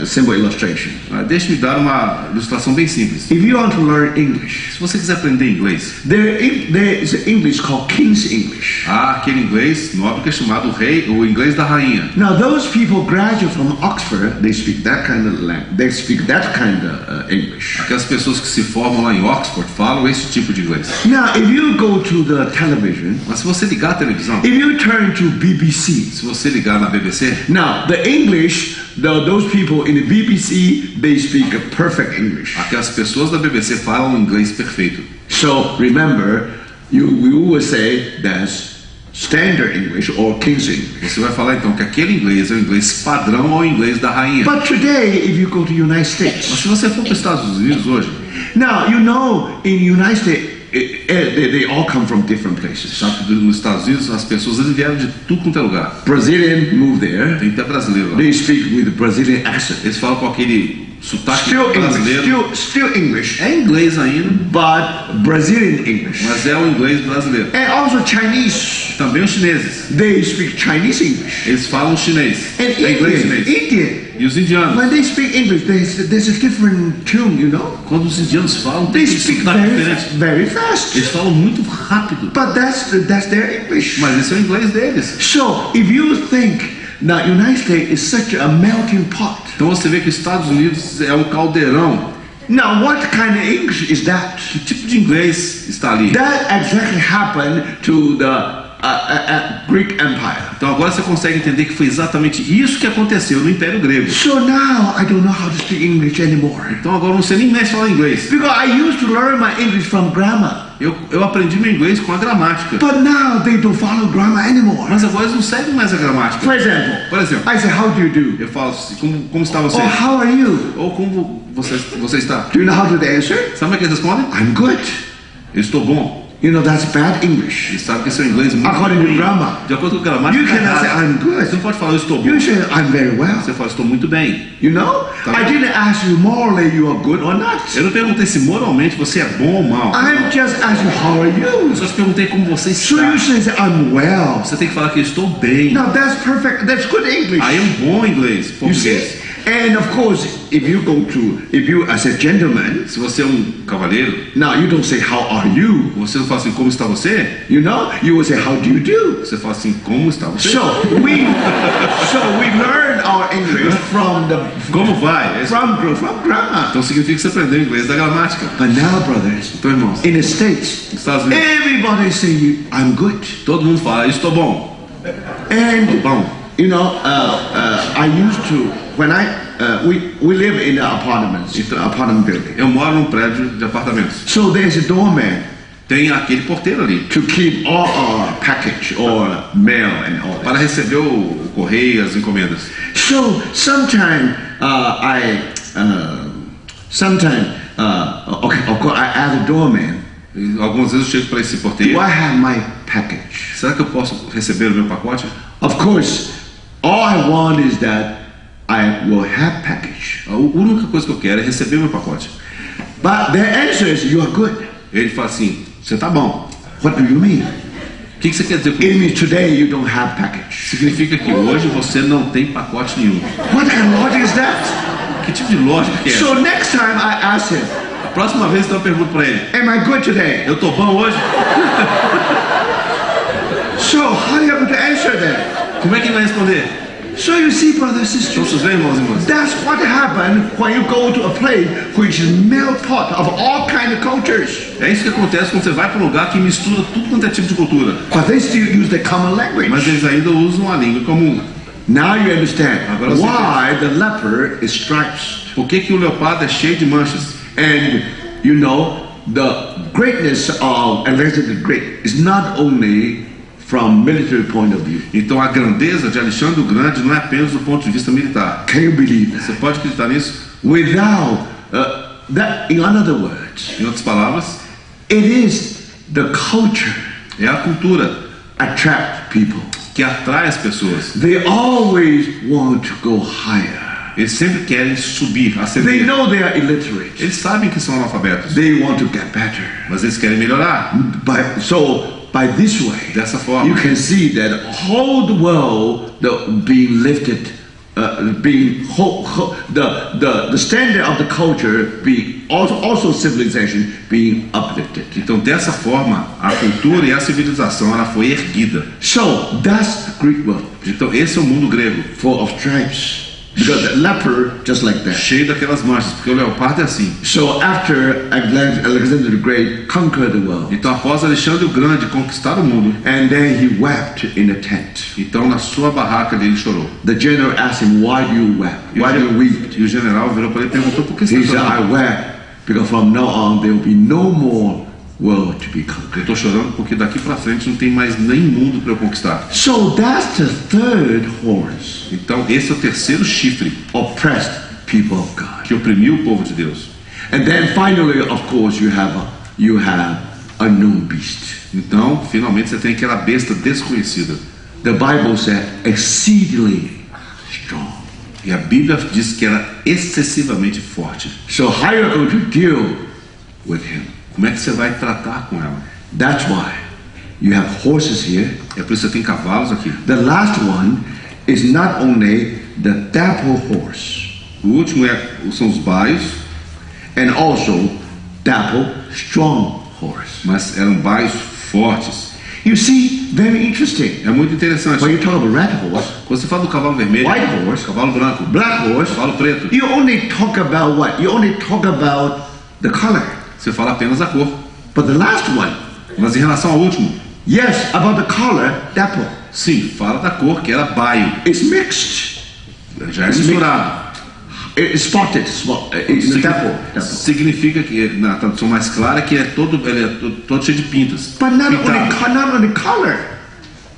simple illustration. Deixe-me dar uma ilustração bem simples. If you want to learn English, Se você quiser aprender inglês, there is an English called King's English. há aquele inglês nobre que é chamado o inglês da rainha. Now, those people graduate from Oxford, they speak that kind of language. They speak that kind of English. Aquelas pessoas que se formam lá em Oxford falam esse tipo de inglês. Now, if you go to the television, Mas se você ligar a televisão, if you turn to BBC, se você ligar na BBC, now Now, the English, those people in the BBC, they speak a perfect English. Aquelas pessoas da BBC falam inglês perfeito. So remember, we will say that's standard English or King's English. Você vai falar então que aquele inglês é o inglês padrão ou o inglês da rainha. But today, if you go to United Mas States, se você for para os Estados Unidos hoje, now you know in United States they all come from different places. sabe que nos Estados Unidos as pessoas eles vieram de tudo quanto é lugar. Brazilian move there. Tem até brasileiro lá. They speak with a Brazilian accent. Eles falam com aquele sotaque Still brasileiro. English, still English, É inglês ainda, but Brazilian English. mas é o inglês brasileiro. And also Chinese, Também os chineses. they speak Chinese English. Eles falam chinês. And É inglês Indian, chinês. E os indianos. when they speak English, there's a different tune, you know. Quando os indianos falam, They tem um speak sotaque diferente. very fast. Eles falam muito rápido. But that's their English. Mas esse é o inglês deles. So if you think that United States is such a melting pot, Então você vê que os Estados Unidos é um caldeirão. now what kind of English is that? Que tipo de inglês está ali? That exactly happened to the Greek Empire. Então agora você consegue entender que foi exatamente isso que aconteceu no Império Grego. So now I don't know how to speak English anymore. Então agora eu não sei nem mais falar inglês. Because I used to learn my English from grammar. Eu aprendi meu inglês com a gramática. But now they don't follow grammar anymore. Mas agora eles não seguem mais a gramática. For example, Por exemplo, I say, how do you do? eu falo assim, como está você? Or how are you? Ou como você está? Do you know how to answer? Sabe como é que eles respondem? I'm good. Eu estou bom. You know, that's bad English. Eles sabem que esse é um inglês muito According to ruim. grammar. De acordo com a gramática, You cannot say, I'm você good. não pode falar eu estou bom. You say, I'm very well. Você fala estou muito bem. You know? I didn't ask you morally you are good or not. Eu não perguntei se moralmente você é bom ou mal. I'm just asking how are Eu you? só te perguntei como você So está. you should say, I'm well. Você tem que falar que eu estou bem. Now that's perfect. That's good English. Aí é um bom inglês, You see? português. And of course, if you as a gentleman, Se você é um cavalheiro, now you don't say how are you. você não fala assim como está você. You know, you will say how do you do. Você fala assim como está você. So we learn our English from Como vai? from grammar. Então significa que você aprendeu inglês da gramática. But now, brothers, Então, irmãos, in the States, nos Estados Unidos, everybody say I'm good. todo mundo fala, estou bom. And Bom. you know, I used to when we live in the apartments, apartment building. Eu moro num prédio de apartamentos. So there's a doorman Tem aquele porteiro ali to keep all our package or mail and all that. para receber o correio, as encomendas. So sometimes okay, of course I ask the doorman, E algumas vezes eu chego para esse porteiro. do I have my package? Será que eu posso receber o meu pacote? Of course, all I want is that I will have package. A única coisa que eu quero é receber o meu pacote. But their answer is you are good. Ele fala assim, você tá bom. What do you mean? O que você quer dizer com It isso? means today you don't have package. Significa que hoje você não tem pacote nenhum. What kind of logic is that? Que tipo de lógica que é? So next time I ask him, A próxima vez então eu pergunto para ele, am I good today? eu tô bom hoje? So how are you going to answer that? Como é que ele vai responder? So you see, brothers and Então sisters, vocês veem, irmãos e irmãs? that's what happened when you go to a place which is melt pot of all kind of cultures. É isso que acontece quando você vai para um lugar que mistura tudo quanto é tipo de cultura. But they still use the common language. Mas eles ainda usam a língua comum. Now you understand Agora você why the leper is stripes. Por que que o leopardo é cheio de manchas? And you know, the greatness of Alexander the Great is not only from military point of view. Então a grandeza de Alexandre o Grande não é apenas do ponto de vista militar. Can you believe that? Você pode acreditar nisso? Without that, in other words, Em outras palavras, it is the culture é a cultura attract people. que atrai as pessoas. They always want to go higher. Eles sempre querem subir, They ascender. know they are illiterate. Eles sabem que são analfabetos, They want to get better. mas eles querem melhorar. By this way, Dessa forma, you can see that all the world being lifted, the standard of the culture being also civilization being uplifted. então dessa forma, a cultura e a civilização ela foi erguida. So that's the Greek world, Então esse é o mundo grego, full of stripes. because the leper just like that. cheio daquelas manchas, porque o leopardo é assim. So after Alexander the Great conquered the world, Então, após Alexandre o Grande conquistar o mundo, and then he wept in a tent. então na sua barraca ele chorou. The general asked him, "Why do you weep? Why do you weep?" E o general virou para ele e perguntou por que você He está said, "I chorando. wept because from now on there will be no more world to be Eu conquered." estou chorando porque daqui para frente não tem mais nem mundo para eu conquistar. So that's the third horse, Então, esse é o terceiro chifre oppressed people of God. que oprimiu o povo de Deus. And then finally, of course, you have unknown beast. Então, finalmente você tem aquela besta desconhecida. The Bible said exceedingly strong. E a Bíblia diz que era excessivamente forte. So how are you going to deal with him? Como é que você vai tratar com ela? That's why you have horses here. É por isso que você tem cavalos aqui. The last one is not only the dapple horse, O último são os baios, and also dapple strong horse. mas eram baios fortes. You see, very interesting. É muito interessante. When you talk about red horse, Quando você fala do cavalo vermelho, white horse, cavalo branco, black horse, cavalo preto, you only talk about what? You only talk about the color. você fala apenas a cor. But the last one, Mas em relação ao último, yes, about the color, dapple. sim, fala da cor, que era baio. It's mixed. Já é misturado. It's spotted. It's the dapple. Significa que, na tradução mais clara, que ele é todo cheio de pintas. But not Pintado. only color.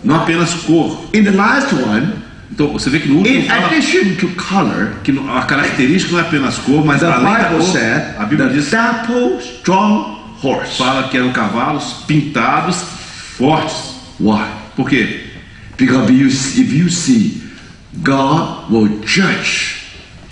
Não apenas cor. In the last one, Então, você vê que no último in fala addition to color, que a característica não é apenas cor, mas the além da Bible cor, said a Bíblia the diz, dapple strong horse. fala que eram cavalos pintados, fortes. Why? Por quê? Because if you see, God will judge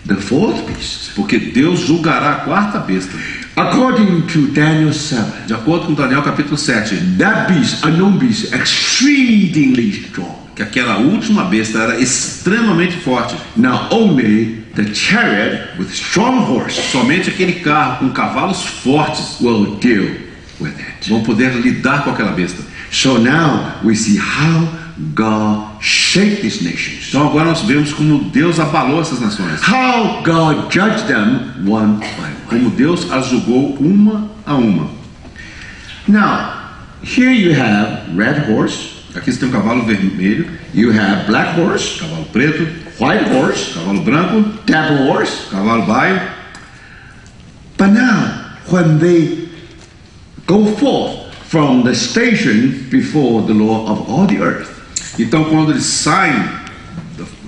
the fourth beast. Porque Deus julgará a quarta besta. According to Daniel 7, De acordo com Daniel capítulo 7, that beast, unknown beast, extremely strong. que aquela última besta era extremamente forte. Now only the chariot with strong horse Somente aquele carro com cavalos fortes will deal with it. vão poder lidar com aquela besta. So now we see how God shaped these nations. Então agora nós vemos como Deus abalou essas nações. How God judged them one by one. Como Deus as julgou uma a uma. Now, here you have red horse, Aqui você tem um cavalo vermelho, you have black horse, cavalo preto, white horse, cavalo branco, dapple horse. cavalo baio. But now, when they go forth from the station before the Lord of all the earth, Então quando eles saem,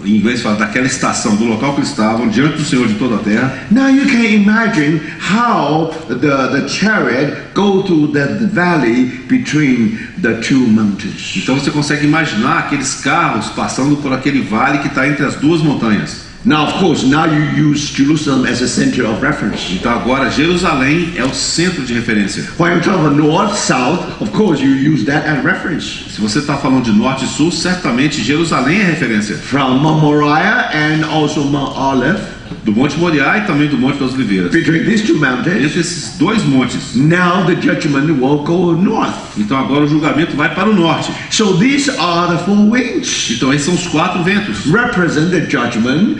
em inglês fala daquela estação, do local que eles estavam, diante do Senhor de toda a terra, now you can imagine how the chariot go through the valley between the two mountains. então você consegue imaginar aqueles carros passando por aquele vale que está entre as duas montanhas. Now, of course, now you use Jerusalem as a center of reference. Então agora Jerusalém é o centro de referência. When you talk about north, south, of course you use that as reference. Se você está falando de norte e sul, certamente Jerusalém é referência. From Mount Moriah and also Mount Olive, Do Monte Moriá e também do Monte das Oliveiras. between these two mountains, Entre esses dois montes. now the judgment will go north. Então agora o julgamento vai para o norte. So these are the four winds. Então esses são os quatro ventos Represent the judgment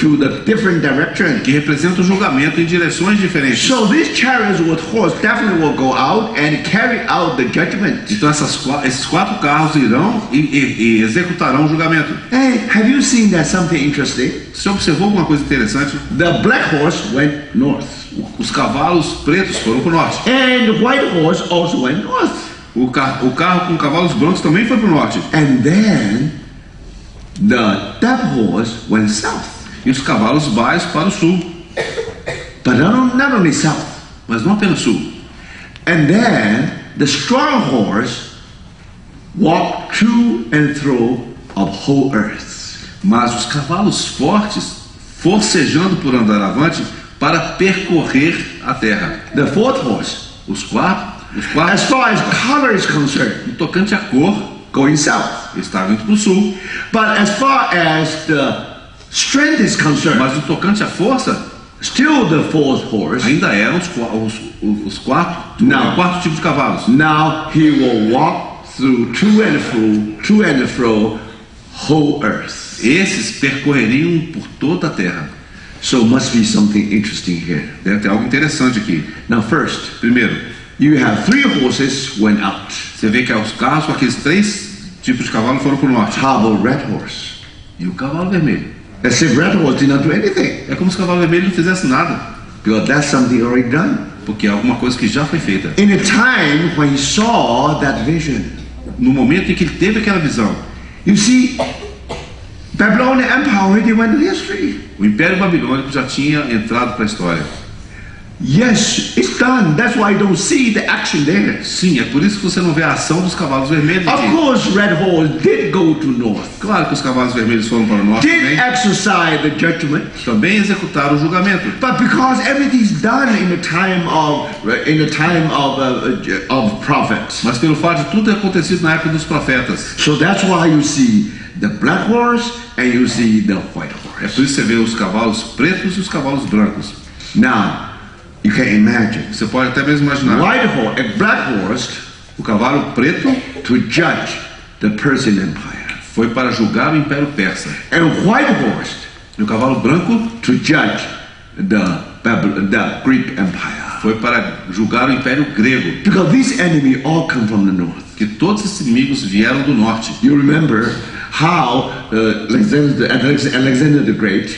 to the different directions. que representam o julgamento em direções diferentes. So these chariots with horse definitely will go out and carry out the judgment. Então esses quatro carros irão e executarão o julgamento. Hey, have you seen that something interesting? Você observou alguma coisa interessante? The black horse went north, Os cavalos pretos foram para o norte. and the white horse also went north. O carro com cavalos brancos também foi para o norte. And then that horse went south. E os cavalos baios para o sul. But not only south. Mas não apenas sul. And then the strong horse walked to and fro of whole earth. Mas os cavalos fortes forcejando por andar avante para percorrer a terra. The fourth horse, Os quatro, as far as color is concerned, no tocante à cor, going south. estavam indo para o sul. But as far as the strength is concerned, Mas no tocante à força, still the fourth horse. ainda eram os quatro, Não. o quarto tipo de cavalos. Now he will walk through to and fro, whole earth. esses percorreriam por toda a terra. So must be something interesting here. Deve ter algo interessante aqui. Now first, Primeiro, you have 3 horses went out. você vê que os carros com aqueles 3 tipos de cavalo foram para o norte. How about red horse? E o cavalo vermelho? As if red horse did not do anything. É como se o cavalo vermelho não fizesse nada, Because that's something already done. porque é alguma coisa que já foi feita. In a time when he saw that vision, No momento em que ele teve aquela visão, you see, Babylonian Empire already went to history. o Império Babilônico já tinha entrado para a história. Yes, it's done. That's why you don't see the action there. Sim, é por isso que você não vê a ação dos cavalos vermelhos Of aqui. course, red horse did go to north, Claro que os cavalos vermelhos foram para o norte did também, exercise the judgment. também executaram o julgamento. But because everything's done in the time of prophets, Mas pelo fato de tudo ter acontecido na época dos profetas. so that's why you see the black horse and you see the white É horse. por isso que você vê os cavalos pretos e os cavalos brancos. Now, you can imagine Você pode até mesmo imaginar white horse, a black horse, o cavalo preto to judge the Persian Empire, foi para julgar o Império Persa and white horse e o cavalo branco to judge the Greek Empire. foi para julgar o Império Grego, Because these enemy all come from the north. que todos esses inimigos vieram do norte. You remember how Alexander the Great,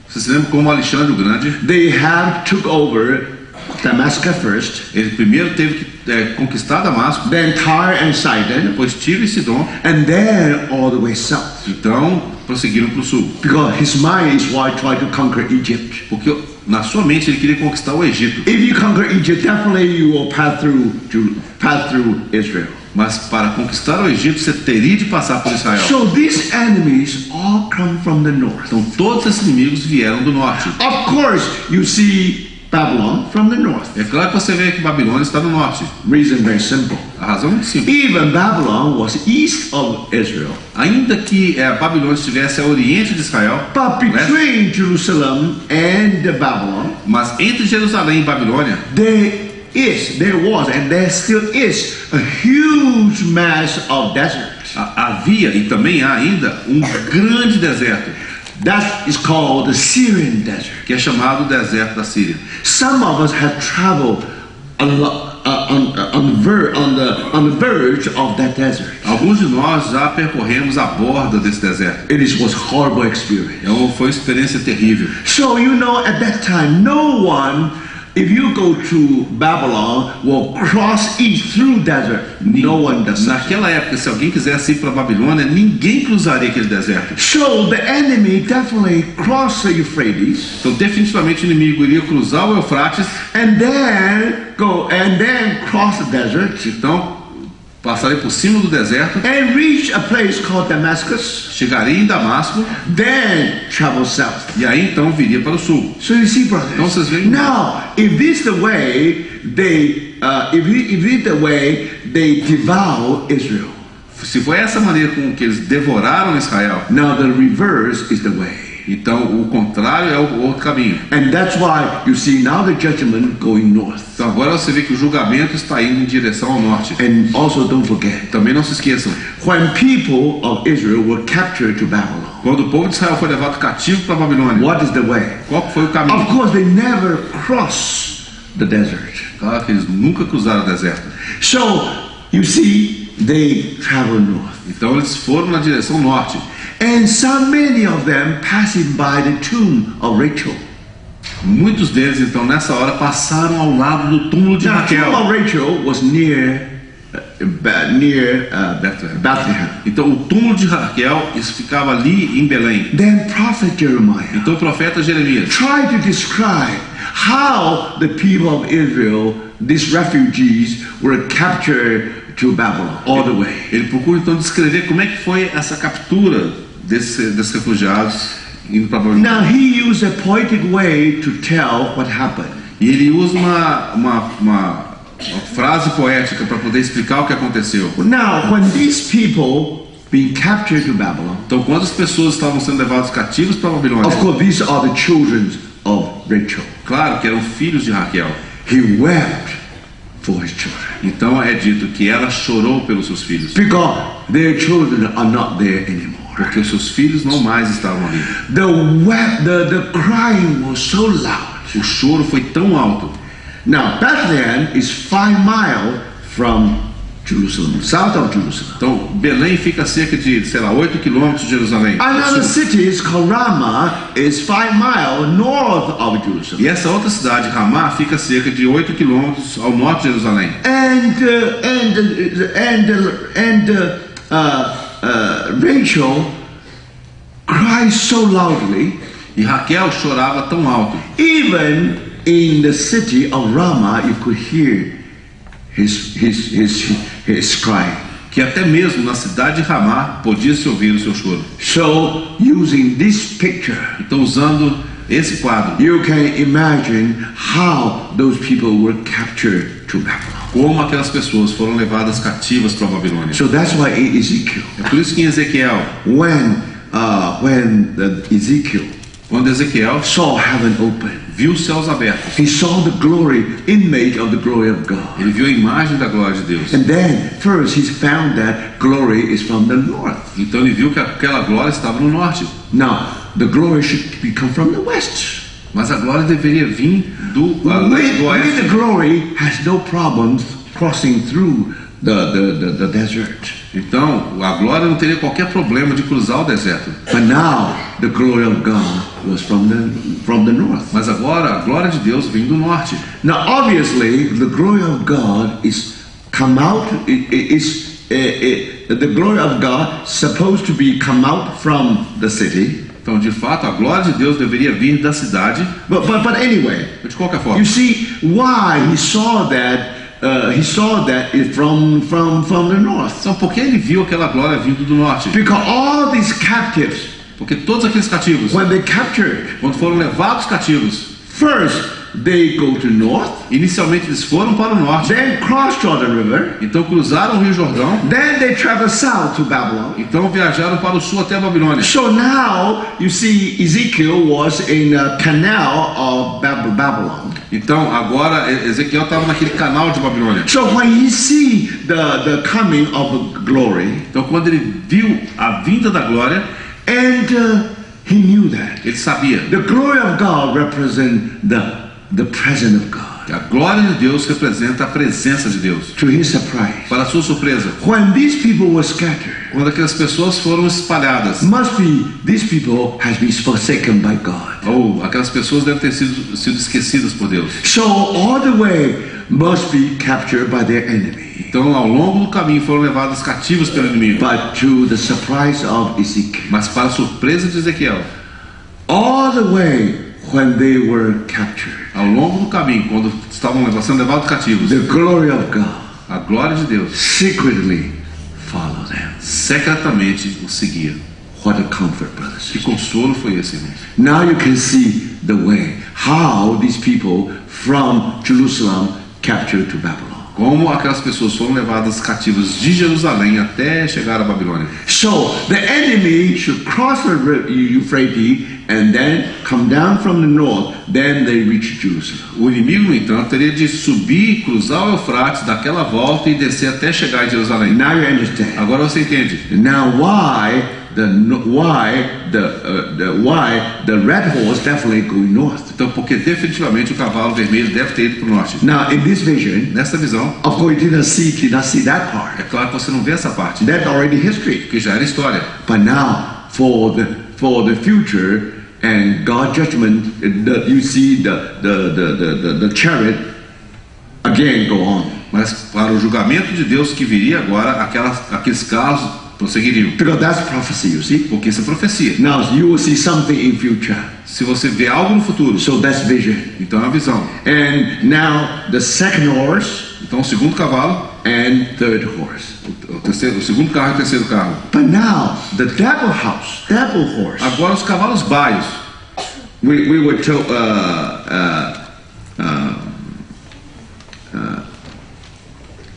Você se lembra como Alexandre o Grande, they have took over Damascus first, ele primeiro teve que conquistar Damasco, then Tyre and Sidon, depois Tiro e Sidom, and then all the way south. então prosseguiram para o sul. Because his mind is why try to conquer Egypt. Porque na sua mente ele queria conquistar o Egito, If you conquer Egypt, definitely you will pass through Israel. mas para conquistar o Egito você teria de passar por Israel. So these enemies all come from the north. Então todos esses inimigos vieram do norte. Of course, you see Babylon from the north. É claro que você vê que Babilônia está no norte. Reason very simple. A razão é muito simples. Even Babylon was east of Israel. Ainda que a Babilônia estivesse ao oriente de Israel, But né? between Jerusalem and the Babylon, Mas entre Jerusalém e Babilônia there was, and there still is, a huge mass of desert. havia e também há ainda um grande deserto, That is called the Syrian desert. que é chamado deserto da Síria. Some of us have traveled on the verge of that desert. Alguns de nós já percorremos a borda desse deserto. Was horrible experience. Foi uma experiência terrível. So you know, at that time, no one, if you go to Babylon, will cross east through desert. No one does that. Naquela época, se alguém quisesse ir para Babilônia, ninguém cruzaria aquele deserto. So the enemy definitely crossed the Euphrates Então, definitivamente, o inimigo iria cruzar o Eufrates, and then cross the desert então passaria por cima do deserto, and reach a place called Damascus. chegaria em Damasco Then travel south. e aí então viria para o sul. So you see, brothers. Então vocês veem. Now, if this the way they devour Israel, Se foi essa maneira com que eles devoraram Israel, now the reverse is the way. então o contrário é o outro caminho. And that's why you see now the judgment going north. Então agora você vê que o julgamento está indo em direção ao norte. And also don't forget, Também não se esqueçam, when people of Israel were captured to Babylon, quando o povo de Israel foi levado cativo para a Babilônia, what is the way? qual que foi o Of caminho? course, they never cross the desert. Claro que eles nunca cruzaram o deserto. So you see, they travel north. Então eles foram na direção norte. And so many of them passing by the tomb of Rachel. Muitos deles, então, nessa hora, passaram ao lado do túmulo de Now, the tomb Raquel. of Rachel was near Bethlehem. Então, o túmulo de Raquel, isso ficava ali em Belém. Then prophet Jeremiah Então, o profeta Jeremias tried to describe how the people of Israel, these refugees, were captured to Babylon all the way. ele procura, então, descrever como é que foi essa captura desses refugiados indo para Babilônia. Now he used a poetic way to tell what happened. E ele usa uma frase poética para poder explicar o que aconteceu. Now, when these people being captured to Babylon, Então, quando as pessoas estavam sendo levadas cativos para Babilônia, of course, these are the children of Rachel. claro que eram filhos de Raquel. He wept for his children Então é dito que ela chorou pelos seus filhos, because their children are not there anymore. porque os seus filhos não mais estavam ali. The crying was so loud. O choro foi tão alto. Now, Bethlehem is 5 miles from Jerusalem, south of Jerusalem. Então, Belém fica a cerca de, 8 quilômetros de Jerusalém. Another city called Ramah is 5 miles north of E Jerusalem. essa outra cidade, Ramá, fica a cerca de 8 quilômetros ao norte de Jerusalém. Rachel cries so loudly, E Raquel chorava tão alto. even in the city of Ramah, you could hear his cry. Que até mesmo na cidade de Ramá podia-se ouvir o seu choro. So, using this picture, Então, usando esse quadro, you can imagine how those people were captured to Babylon. como aquelas pessoas foram levadas cativas para a Babilônia. So that's why in Ezekiel, É por isso que em Ezequiel, quando Ezequiel saw heaven open, viu os céus abertos, he saw the image of the glory of God. ele viu a imagem da glória de Deus. And then, first, he found that glory is from the north. Então ele viu que aquela glória estava no norte. Now, the glory should come from the west. Mas a glória deveria vir do With the oeste. glory has no problems crossing through the desert. Então, a glória não teria qualquer problema de cruzar o deserto. But now, the glory of God was from the north. Mas agora, a glória de Deus vem do norte. Now, obviously, the glory of God is come out. The glory of God supposed to be come out from the city. Então, de fato, a glória de Deus deveria vir da cidade. But anyway, De qualquer forma, you see why he saw that. He saw that it from the north. então, por que ele viu aquela glória vindo do norte? Because all these captives, Porque todos aqueles cativos, when they captured, quando foram levados cativos, first they go to north, inicialmente eles foram para o norte, then cross Jordan River, então cruzaram o Rio Jordão, then they travel south to Babylon. então viajaram para o sul até a Babilônia. So now you see Ezekiel was in a canal of Babylon. Então, agora Ezequiel estava naquele canal de Babilônia. So when he see the coming of glory, Então, quando ele viu a vinda da glória, and he knew that ele sabia. the glory of God represents the presence of God. A glória de Deus representa a presença de Deus. To his surprise, Para a sua surpresa, when these people were scattered, quando aquelas pessoas foram espalhadas, must be these people has been forsaken by God. ou aquelas pessoas devem ter sido esquecidas por Deus. So all the way must be captured by their enemy. Então, ao longo do caminho foram levadas cativas pelo inimigo. But to the surprise of Ezekiel, Mas para a surpresa de Ezequiel, all the way when they were captured, ao longo do caminho, quando estavam sendo levados cativos, the glory of God a glória de Deus secretly followed them. secretamente o seguia. What a comfort, brothers. Que consolo foi esse, irmãos? Now you can see the way how these people from Jerusalem captured to Babylon. Como aquelas pessoas foram levadas cativas de Jerusalém até chegar à Babilônia. So the enemy should cross the Euphrates and then come down from the north, then they reach Jerusalem. O inimigo, no entanto, teria de subir, cruzar o Eufrates, dar aquela volta e descer até chegar em Jerusalém. Now you understand. Agora você entende. Now why the red horse definitely going north. Então, porque definitivamente o cavalo vermelho deve ter ido para o norte. Now in this vision, Nessa visão, of course you did not see that part. é claro que você não vê essa parte, That's already history. porque já era história. But now for the future and God's judgment, you see the chariot again go on. Mas para o julgamento de Deus que viria agora, aqueles carros prosseguiriam. Because that's prophecy, you see. Porque isso é profecia. Now you will see something in future. Se você vê algo no futuro, So that's vision. então é uma visão. And now the second horse Então o segundo cavalo, and third horse. o segundo carro e o terceiro carro. But now the devil horse. Agora os cavalos baios. We were told.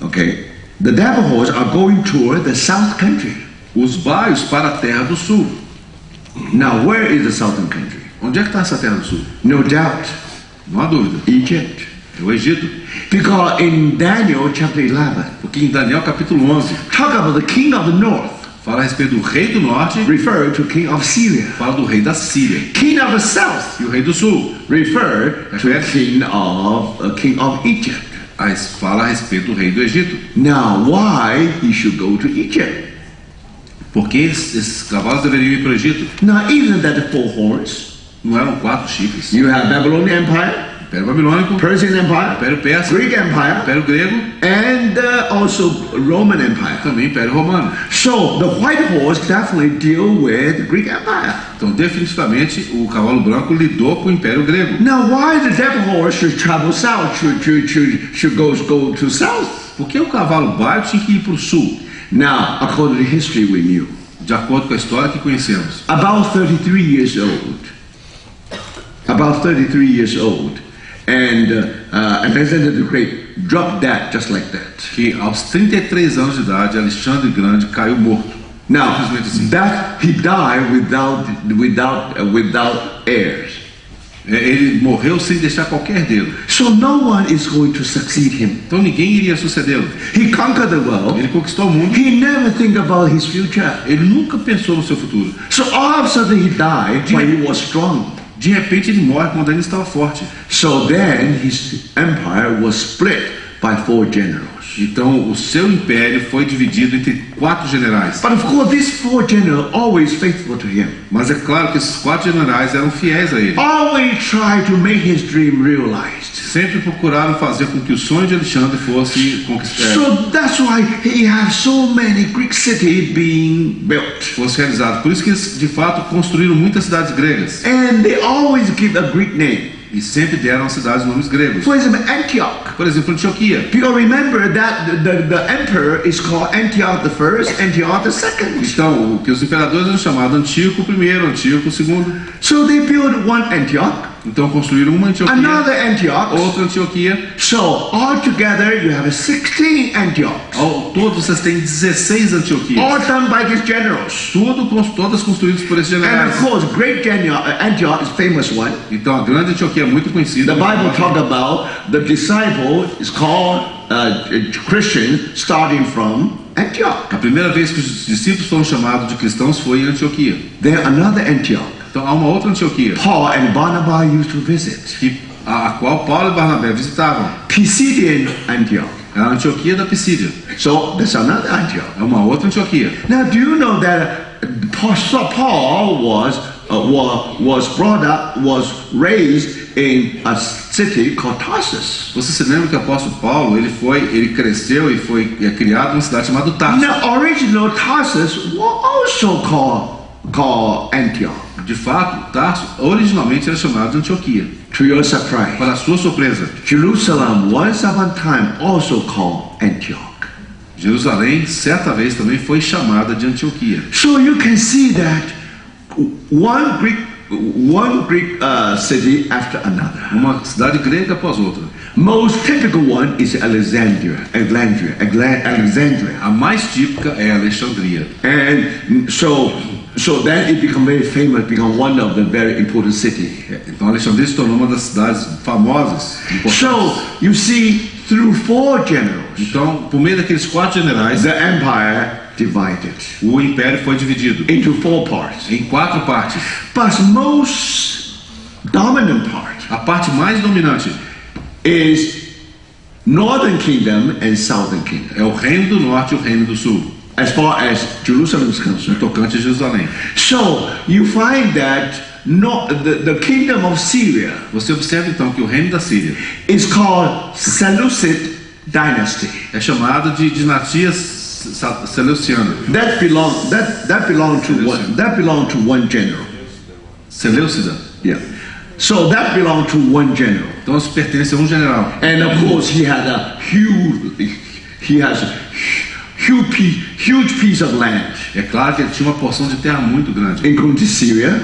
Okay, the devil horse are going toward the south country. Os baios para a terra do sul. Now where is the southern country? Onde é que está essa terra do sul? No doubt, Não há dúvida. Egypt. É o Egito. Because in Daniel chapter 11, Porque em Daniel capítulo 11, talk about the king of the north. Fala a respeito do rei do norte, refer to king of Syria. fala do rei da Síria. King of the south E o rei do sul, refer to king of Egypt. fala a respeito do rei do Egito. Now, why he should go to Egypt? Por que esses cavalos deveriam ir para o Egito? Now, isn't that 4 horns? Não eram 4 chifres. You have Babylonian Empire, Império Babilônico, Persian Empire, Império Persa, Greek Empire, Império Grego, and also Roman Empire. também Império Romano. So the white horse definitely deal with the Greek Empire. Então, definitivamente, o cavalo branco lidou com o Império Grego. Now, why the devil horse should travel south? Should go to south? Por que o cavalo baio tinha que ir para o sul? Now, according to the history we knew, De acordo com a história que conhecemos. about 33 years old, and Alexander the Great dropped that just like that. Que aos 33 anos de idade, Alexandre Grande caiu morto. Now, Simplesmente assim. that he died without heirs. Ele morreu sem deixar qualquer herdeiro. So no one is going to succeed him. Então ninguém iria sucedê-lo. He conquered the world. Ele conquistou o mundo. He never think about his future. Ele nunca pensou no seu futuro. So all of a sudden he died when he was strong. De repente ele morre quando ainda estava forte. So then his empire was split by 4 generals. Então o seu império foi dividido entre 4 generais. But of course these 4 generals always faithful to him. Mas é claro que esses 4 generais eram fiéis a ele. Always try to make his dream realized. Sempre procuraram fazer com que o sonho de Alexandre fosse conquistado, So that's why he has so many Greek cities being built. fosse realizado. Por isso que eles de fato construíram muitas cidades gregas. And they always give a Greek name. E sempre deram às cidades nomes gregos. For example, Antioch. Por exemplo, Antioquia. Because remember that the emperor is called Antioch the first, Antioch the second. Então, o que os imperadores eram chamados Antíoco I, Antíoco II. So they built one Antioch, Então construíram uma Antioquia, another Antioch. outra Antioquia. So altogether you have 16 Antiochs, Ao todo vocês têm 16 Antioquias. all done by these generals. Todas construídas por esses And generais. of course, great Antioch is famous one. Então a grande Antioquia é muito conhecida. The Bible talk about the disciple is called Christian starting from Antioch. A primeira vez que os discípulos foram chamados de cristãos foi em Antioquia. Then another Antioch, Então há uma outra Antioquia, Paul and Barnabas used to visit. a qual Paulo e Barnabé visitavam. Pisidian Antioch. É a Antioquia da Pisídia. So that's another Antioch. É uma outra Antioquia. Now, do you know that Paul was raised in a city called Tarsus? Você se lembra que o apóstolo Paulo, ele cresceu e foi criado numa cidade chamada Tarso. Now, original Tarsus was also called Antioch. De fato, Tarso originalmente era chamado de Antioquia. To your surprise, Para a sua surpresa, Jerusalem once upon a time also called Antioch. Jerusalém certa vez também foi chamada de Antioquia. So you can see that one Greek city after another. Uma cidade grega após outra. Most typical one is Alexandria. A mais típica é Alexandria. And so then it became very famous, become one of the very important city. Então Alexandria se tornou uma das cidades famosas. Importantes. So you see, through 4 generals, Então, por meio daqueles 4 generais, the empire divided o império foi dividido into 4 parts. em 4 partes. But most dominant part A parte mais dominante is Northern Kingdom and Southern Kingdom, é o reino do norte e o reino do sul, as far as Jerusalem is no concerned. tocante a Jerusalém. So you find that the kingdom of Syria Você observa então que o reino da Síria is called Seleucid dynasty. é chamado de dinastia seleuciana. That belonged to one general. Seleucida. Yeah. So that belonged to one general. Então isso pertence a um general. And of course he has a huge piece of land, É claro que ele tinha uma porção de terra muito grande, including Syria,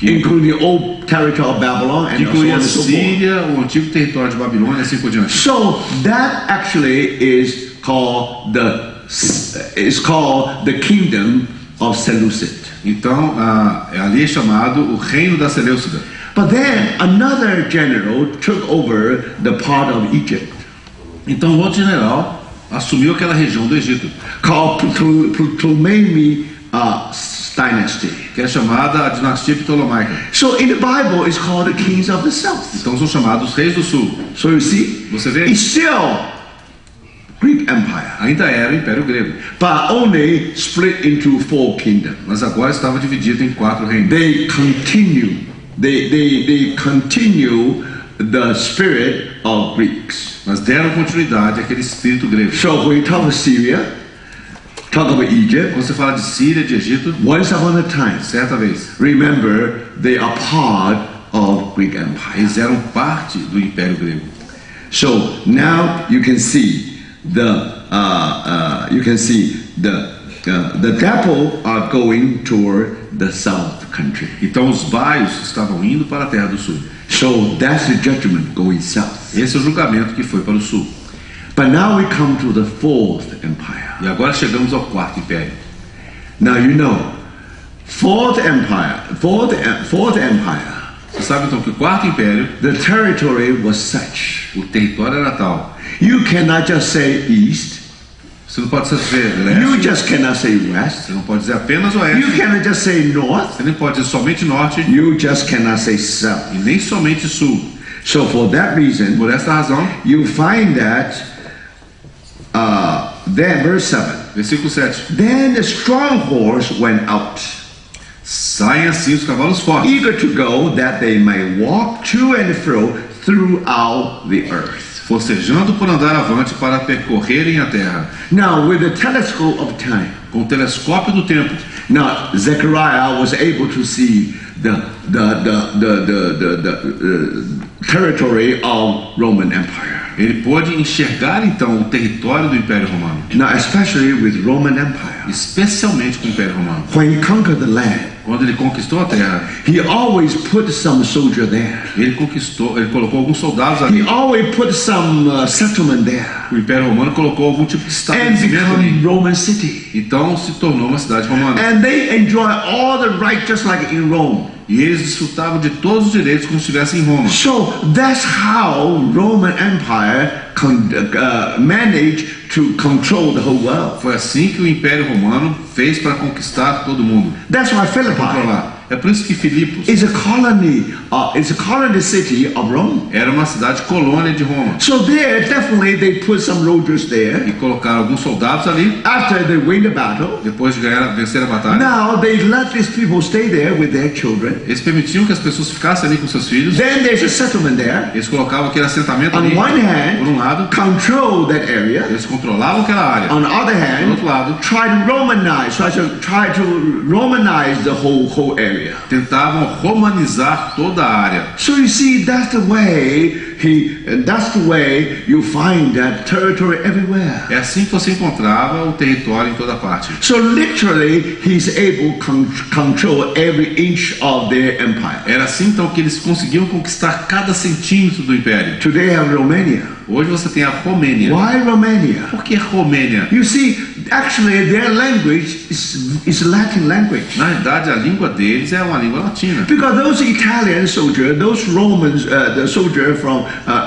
including the old territory of Babylon, que and so on incluía a and so forth. Síria, o antigo território de Babilônia e assim por diante. So that actually is called the kingdom of Seleucid. Então ali é chamado o reino da Seleucida. But then another general took over the part of Egypt. Então outro general assumiu aquela região do Egito, called Ptolemy dynasty. que é chamada a dinastia ptolomaica. So in the Bible, it's called the kings of the south. Então são chamados reis do sul. So you see, Você vê? it's still Greek Empire, Ainda era o Império Grego, but only split into 4 kingdoms. mas agora estava dividido em 4 reinos. They continue the spirit of Greeks. Mas deram continuidade àquele espírito grego. So when we talk of Syria, talk about Egypt, Quando você fala de Síria, de Egito, once upon a time, certa vez, remember they are part of Greek Empire. eles eram parte do Império Grego. So now you can see the devil are going toward the south country. Então os baios estavam indo para a terra do sul. So that's the judgment going south. Esse é o julgamento que foi para o sul. But now we come to the 4th empire. E agora chegamos ao 4º império. Now you know, fourth empire. Você sabe então que o 4º império, The territory was such. o território era tal. You cannot just say east. Você não pode dizer You leste, just cannot say west. você não pode dizer apenas You oeste, cannot just say north. você nem pode dizer somente norte You just cannot say south. e nem somente sul. So for that reason, Por esta razão, you find that then verse 7. versículo 7. Then the strong horse went out, Saem assim os cavalos fortes, eager to go, that they may walk to and fro throughout the earth. forcejando por andar avante para percorrerem a terra. Now, with the telescope of time, Com o telescópio do tempo, now Zechariah was able to see the territory of Roman Empire. ele pôde enxergar então o território do Império Romano, Now, especially with Roman Empire, especialmente com o Império Romano. when he conquered the land, Quando ele conquistou a terra, he always put some soldier there. ele colocou alguns soldados ali. He always put some settlement there O Império Romano colocou algum tipo de and estabelecimento become ali. Roman city. Então se tornou uma cidade romana. And they enjoy all the right just like in Rome. E eles desfrutavam de todos os direitos como se estivessem em Roma. So that's how Roman Empire managed to control the whole world. Foi assim que o Império Romano fez para conquistar todo mundo. That's why Philippi Controlar. É por isso que Filipos is a colony. It's a colony city of Rome. era uma cidade colônia de Roma. So there, definitely, they put some soldiers there. E colocaram alguns soldados ali, After they win the battle, depois de vencer a batalha. now they let these people stay there with their children. Eles permitiam que as pessoas ficassem ali com seus filhos. Then there's a settlement there. Eles colocavam aquele assentamento On ali. one hand, Por um lado, control that area. eles controlavam aquela área. On the other Por hand, outro lado, try to romanize the whole area. tentavam romanizar toda a área. So you see, that's the way you find that territory everywhere. É assim que você encontrava o território em toda parte. So literally, he's able to control every inch of their empire. Era assim então que eles conseguiam conquistar cada centímetro do império. Today I have Romania. Hoje você tem a Romênia. Why Romania? Por que Romênia? You see, actually their language is Latin language. Na verdade, a língua deles é uma língua latina. Because those Italian soldiers, those Romans, the soldier from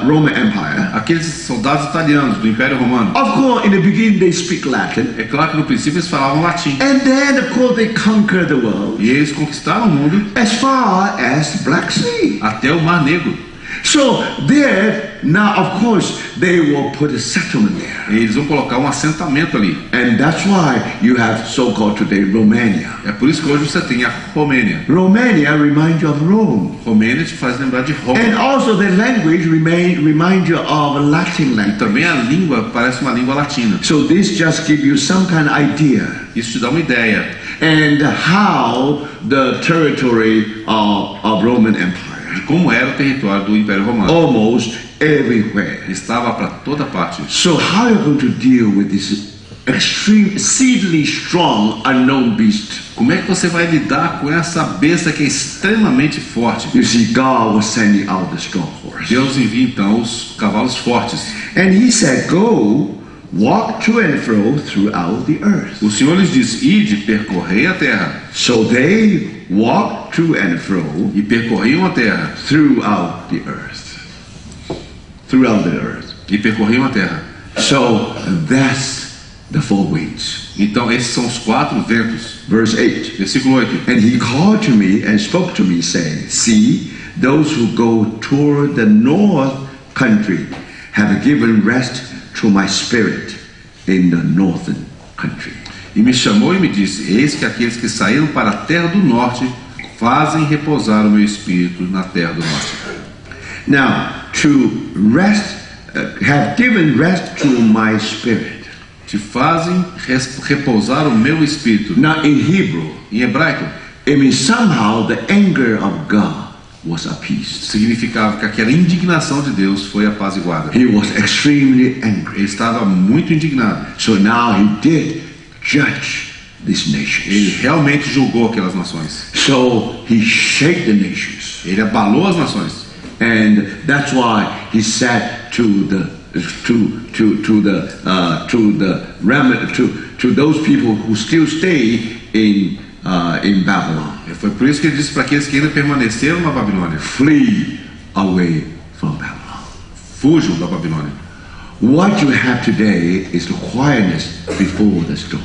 Roman Empire, Aqueles soldados italianos do Império Romano, of course, in the beginning they speak Latin, é claro que no princípio eles falavam latim. and then of course they conquer the world E eles conquistaram o mundo as far as Black Sea. até o Mar Negro. So there, now of course, they will put a settlement there. E eles vão colocar um assentamento ali. And that's why you have so-called today Romania. É por isso que hoje você tem a Romênia. Romania reminds you of Rome. Romênia te faz lembrar de Roma. And also the language reminds you of Latin language. Também a língua parece uma língua latina. So this just gives you some kind of idea Isso te dá uma ideia and how the territory of Roman Empire. de como era o território do Império Romano. Almost everywhere. Estava para toda parte. So how are you going to deal with this exceedingly strong unknown beast? Como é que você vai lidar com essa besta que é extremamente forte? You see, God was sending out the strong horse. Deus envia então os cavalos fortes. And he said, go, walk to and fro throughout the earth. O Senhor lhes diz: ide, percorrei a terra. So they walked to and fro E percorriam a terra. throughout the earth. Throughout the earth. E percorriam a terra. So that's the four winds. Então, esses são os 4 ventos. Verse 8. Versículo 8. And he called to me and spoke to me, saying, See, those who go toward the north country have given rest to my spirit in the northern country. E me chamou e me disse: Eis que aqueles que saíram para a terra do norte fazem repousar o meu espírito na terra do norte. Now, to rest, have given rest to my spirit. Te fazem repousar o meu espírito. Now, in Hebrew, Em hebraico, it means somehow the anger of God was appeased. significava que aquela indignação de Deus foi apaziguada. He was extremely angry. Ele estava muito indignado. So now he did judge these Ele nations. realmente julgou aquelas nações. So he shake the nations. Ele abalou as nações. And that's why he said to those people who still stay in Babylon, E foi por isso que ele disse para aqueles que ainda permaneceram na Babilônia: flee away from Babylon. Fujam da Babilônia. What you have today is the quietness before the storm.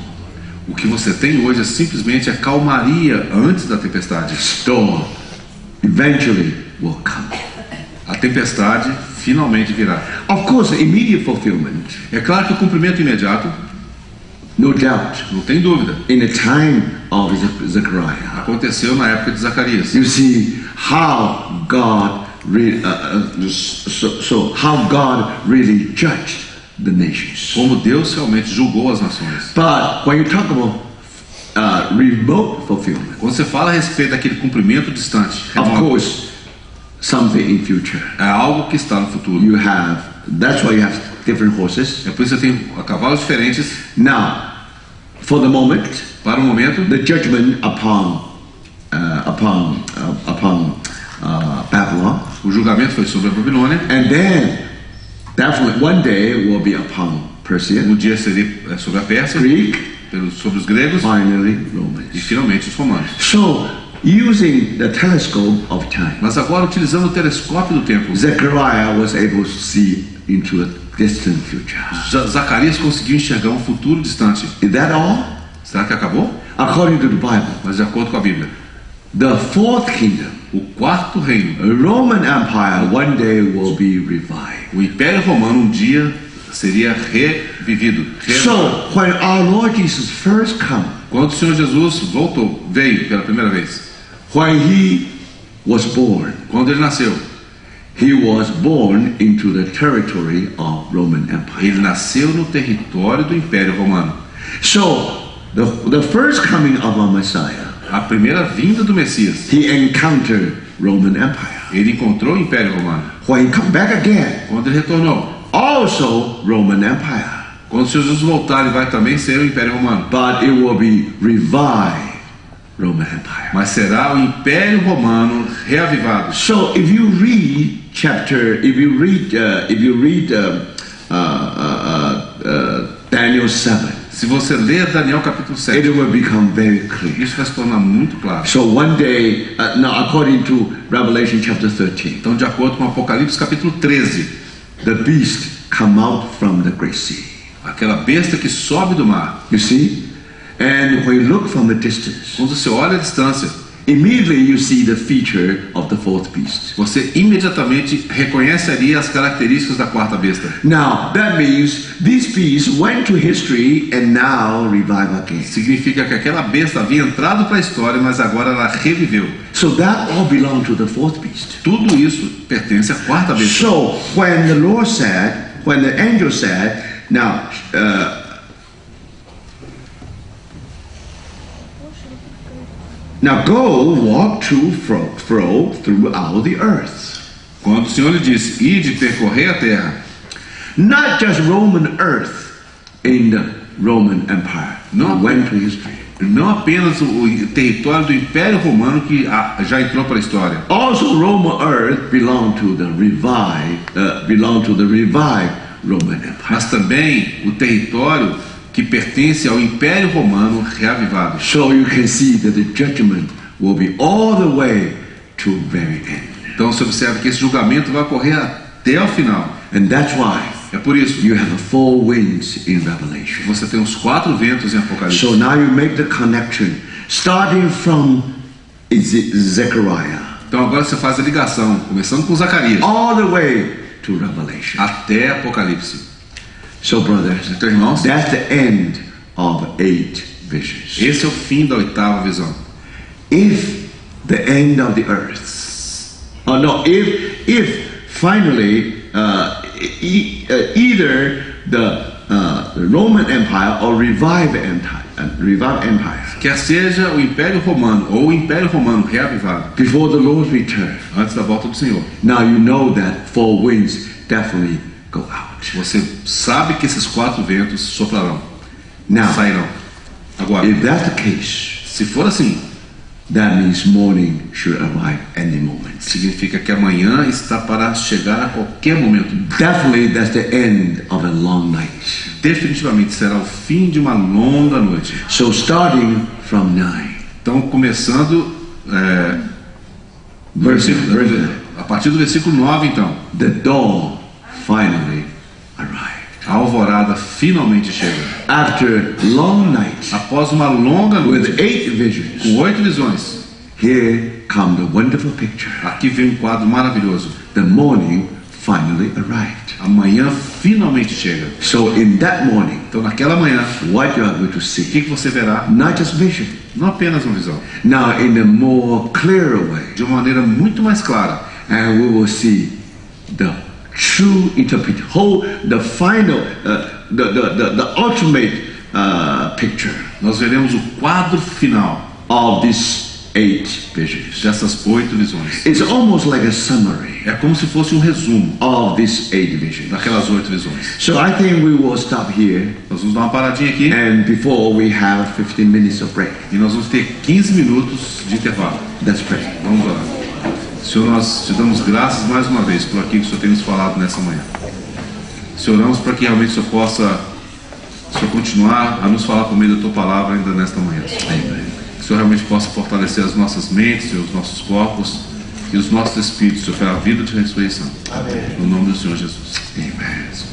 O que você tem hoje é simplesmente a calmaria antes da tempestade. Storm eventually will come. A tempestade finalmente virá. Of course, the immediate fulfillment, É claro que o cumprimento imediato, no doubt, não tem dúvida, in the time of Zechariah. aconteceu na época de Zacarias. You see how God how God really judged the nations. Como Deus realmente julgou as nações. But when you talk about remote fulfillment, Quando você fala a respeito daquele cumprimento distante, of remoto, course, something in future. é algo que está no futuro. You have, that's why you have different horses. É por isso que você tem cavalos diferentes. Now, for the moment, Para o momento, the judgment upon Babylon, o julgamento foi sobre a Babilônia. and then definitely one day will be upon Persia, Um dia seria sobre a Pérsia, Greek, sobre os gregos finally e Romans. finalmente os romanos. So, using the telescope of time, Mas agora, utilizando o telescópio do tempo, Zechariah was able to see into a distant future. Zacarias conseguiu enxergar um futuro distante. Is that all? Será que acabou? According to the Bible, Mas de acordo com a Bíblia, the fourth kingdom, o 4º reino, the Roman Empire, one day will be revived. o Império Romano, um dia seria revivido. So, when our Lord Jesus first come, Quando o Senhor Jesus veio pela primeira vez, when he was born, quando ele nasceu, he was born into the territory of Roman Empire. ele nasceu no território do Império Romano. So, the first coming of our Messiah, A primeira vinda do Messias, he encountered Roman Empire. ele encontrou o Império Romano. When he come back again, Quando ele retornou, also Roman Empire. quando o Senhor Jesus voltar, ele vai também ser o Império Romano. But it will be revived Roman Empire. Mas será o Império Romano reavivado. So if you read Daniel 7, Se você ler Daniel capítulo 7, it will become very clear. isso vai se tornar muito claro. So one day, now according to Revelation chapter 13, Então, de acordo com Apocalipse capítulo 13, the beast come out from the great sea. aquela besta que sobe do mar, You see? And when you look from a distance, quando você olha a distância, immediately you see the feature of the fourth beast. você imediatamente reconhece ali as características da 4ª besta. Now, that means this beast went to history and now revive again. Significa que aquela besta havia entrado para a história, mas agora ela reviveu. So that all belong to the fourth beast. Tudo isso pertence à 4ª besta. So when the Lord said, when the angel said, now, now go walk to fro throughout the earth. Quando o Senhor lhe disse: ide percorrer a terra, Not just Roman earth in the Roman Empire. No. It went to history. não apenas o território do Império Romano que já entrou para a história, Also, Roman earth belonged to the revived Roman Empire. mas também o território que pertence ao Império Romano reavivado. So you can see that the judgment will be all the way to very end. Então você observa que esse julgamento vai ocorrer até o final. And that's why É por isso you have 4 winds in Revelation. você tem os 4 ventos em Apocalipse. So now you make the connection, starting from Zechariah, Então agora você faz a ligação, começando com Zacarias, all the way to Revelation. até Apocalipse. So brothers, Então, irmãos, that's the end of 8 visions. esse é o fim da 8ª visão. If the end of the earth, if finally either the Roman Empire or revived empire, Quer seja o Império Romano ou o Império Romano reavivado, before the Lord's return, antes da volta do Senhor. now you know that 4 winds definitely go out. Você sabe que esses 4 ventos soprarão, Now, sairão. Agora, if that's the case, se for assim, that means morning should arrive any moment. significa que amanhã está para chegar a qualquer momento. Definitely that's the end of a long night. Definitivamente será o fim de uma longa noite. So starting from 9, Então, começando verse a partir do versículo 9, então, the dawn finally arrived. a alvorada finalmente chega. After long night Após uma longa noite, with 8 visions, com 8 visões, here come the wonderful picture. aqui vem um quadro maravilhoso. The morning finally arrived. Amanhã finalmente chega. So in that morning, Então, naquela manhã, what you are going to o see, que você verá? not just vision. Não apenas uma visão, Now in a more clearer way, de uma maneira muito mais clara. and we will see the true interpretation, the final, the ultimate picture Nós veremos o quadro final of these 8 visions. dessas 8 visões. It's almost like a summary É como se fosse um resumo of these 8 visions. daquelas 8 visões. So I think we will stop here, Nós vamos dar uma paradinha aqui and before we have 15 minutes of break. e nós vamos ter 15 minutos de intervalo. Let's pray. Vamos orar. Senhor, nós te damos graças mais uma vez por aquilo que o Senhor tem nos falado nessa manhã. Senhor, oramos para que realmente o Senhor possa continuar a nos falar por meio da Tua palavra ainda nesta manhã. Amen. Que o Senhor realmente possa fortalecer as nossas mentes, Senhor, os nossos corpos e os nossos espíritos, Senhor, pela vida de ressurreição. Amém. No nome do Senhor Jesus. Amen.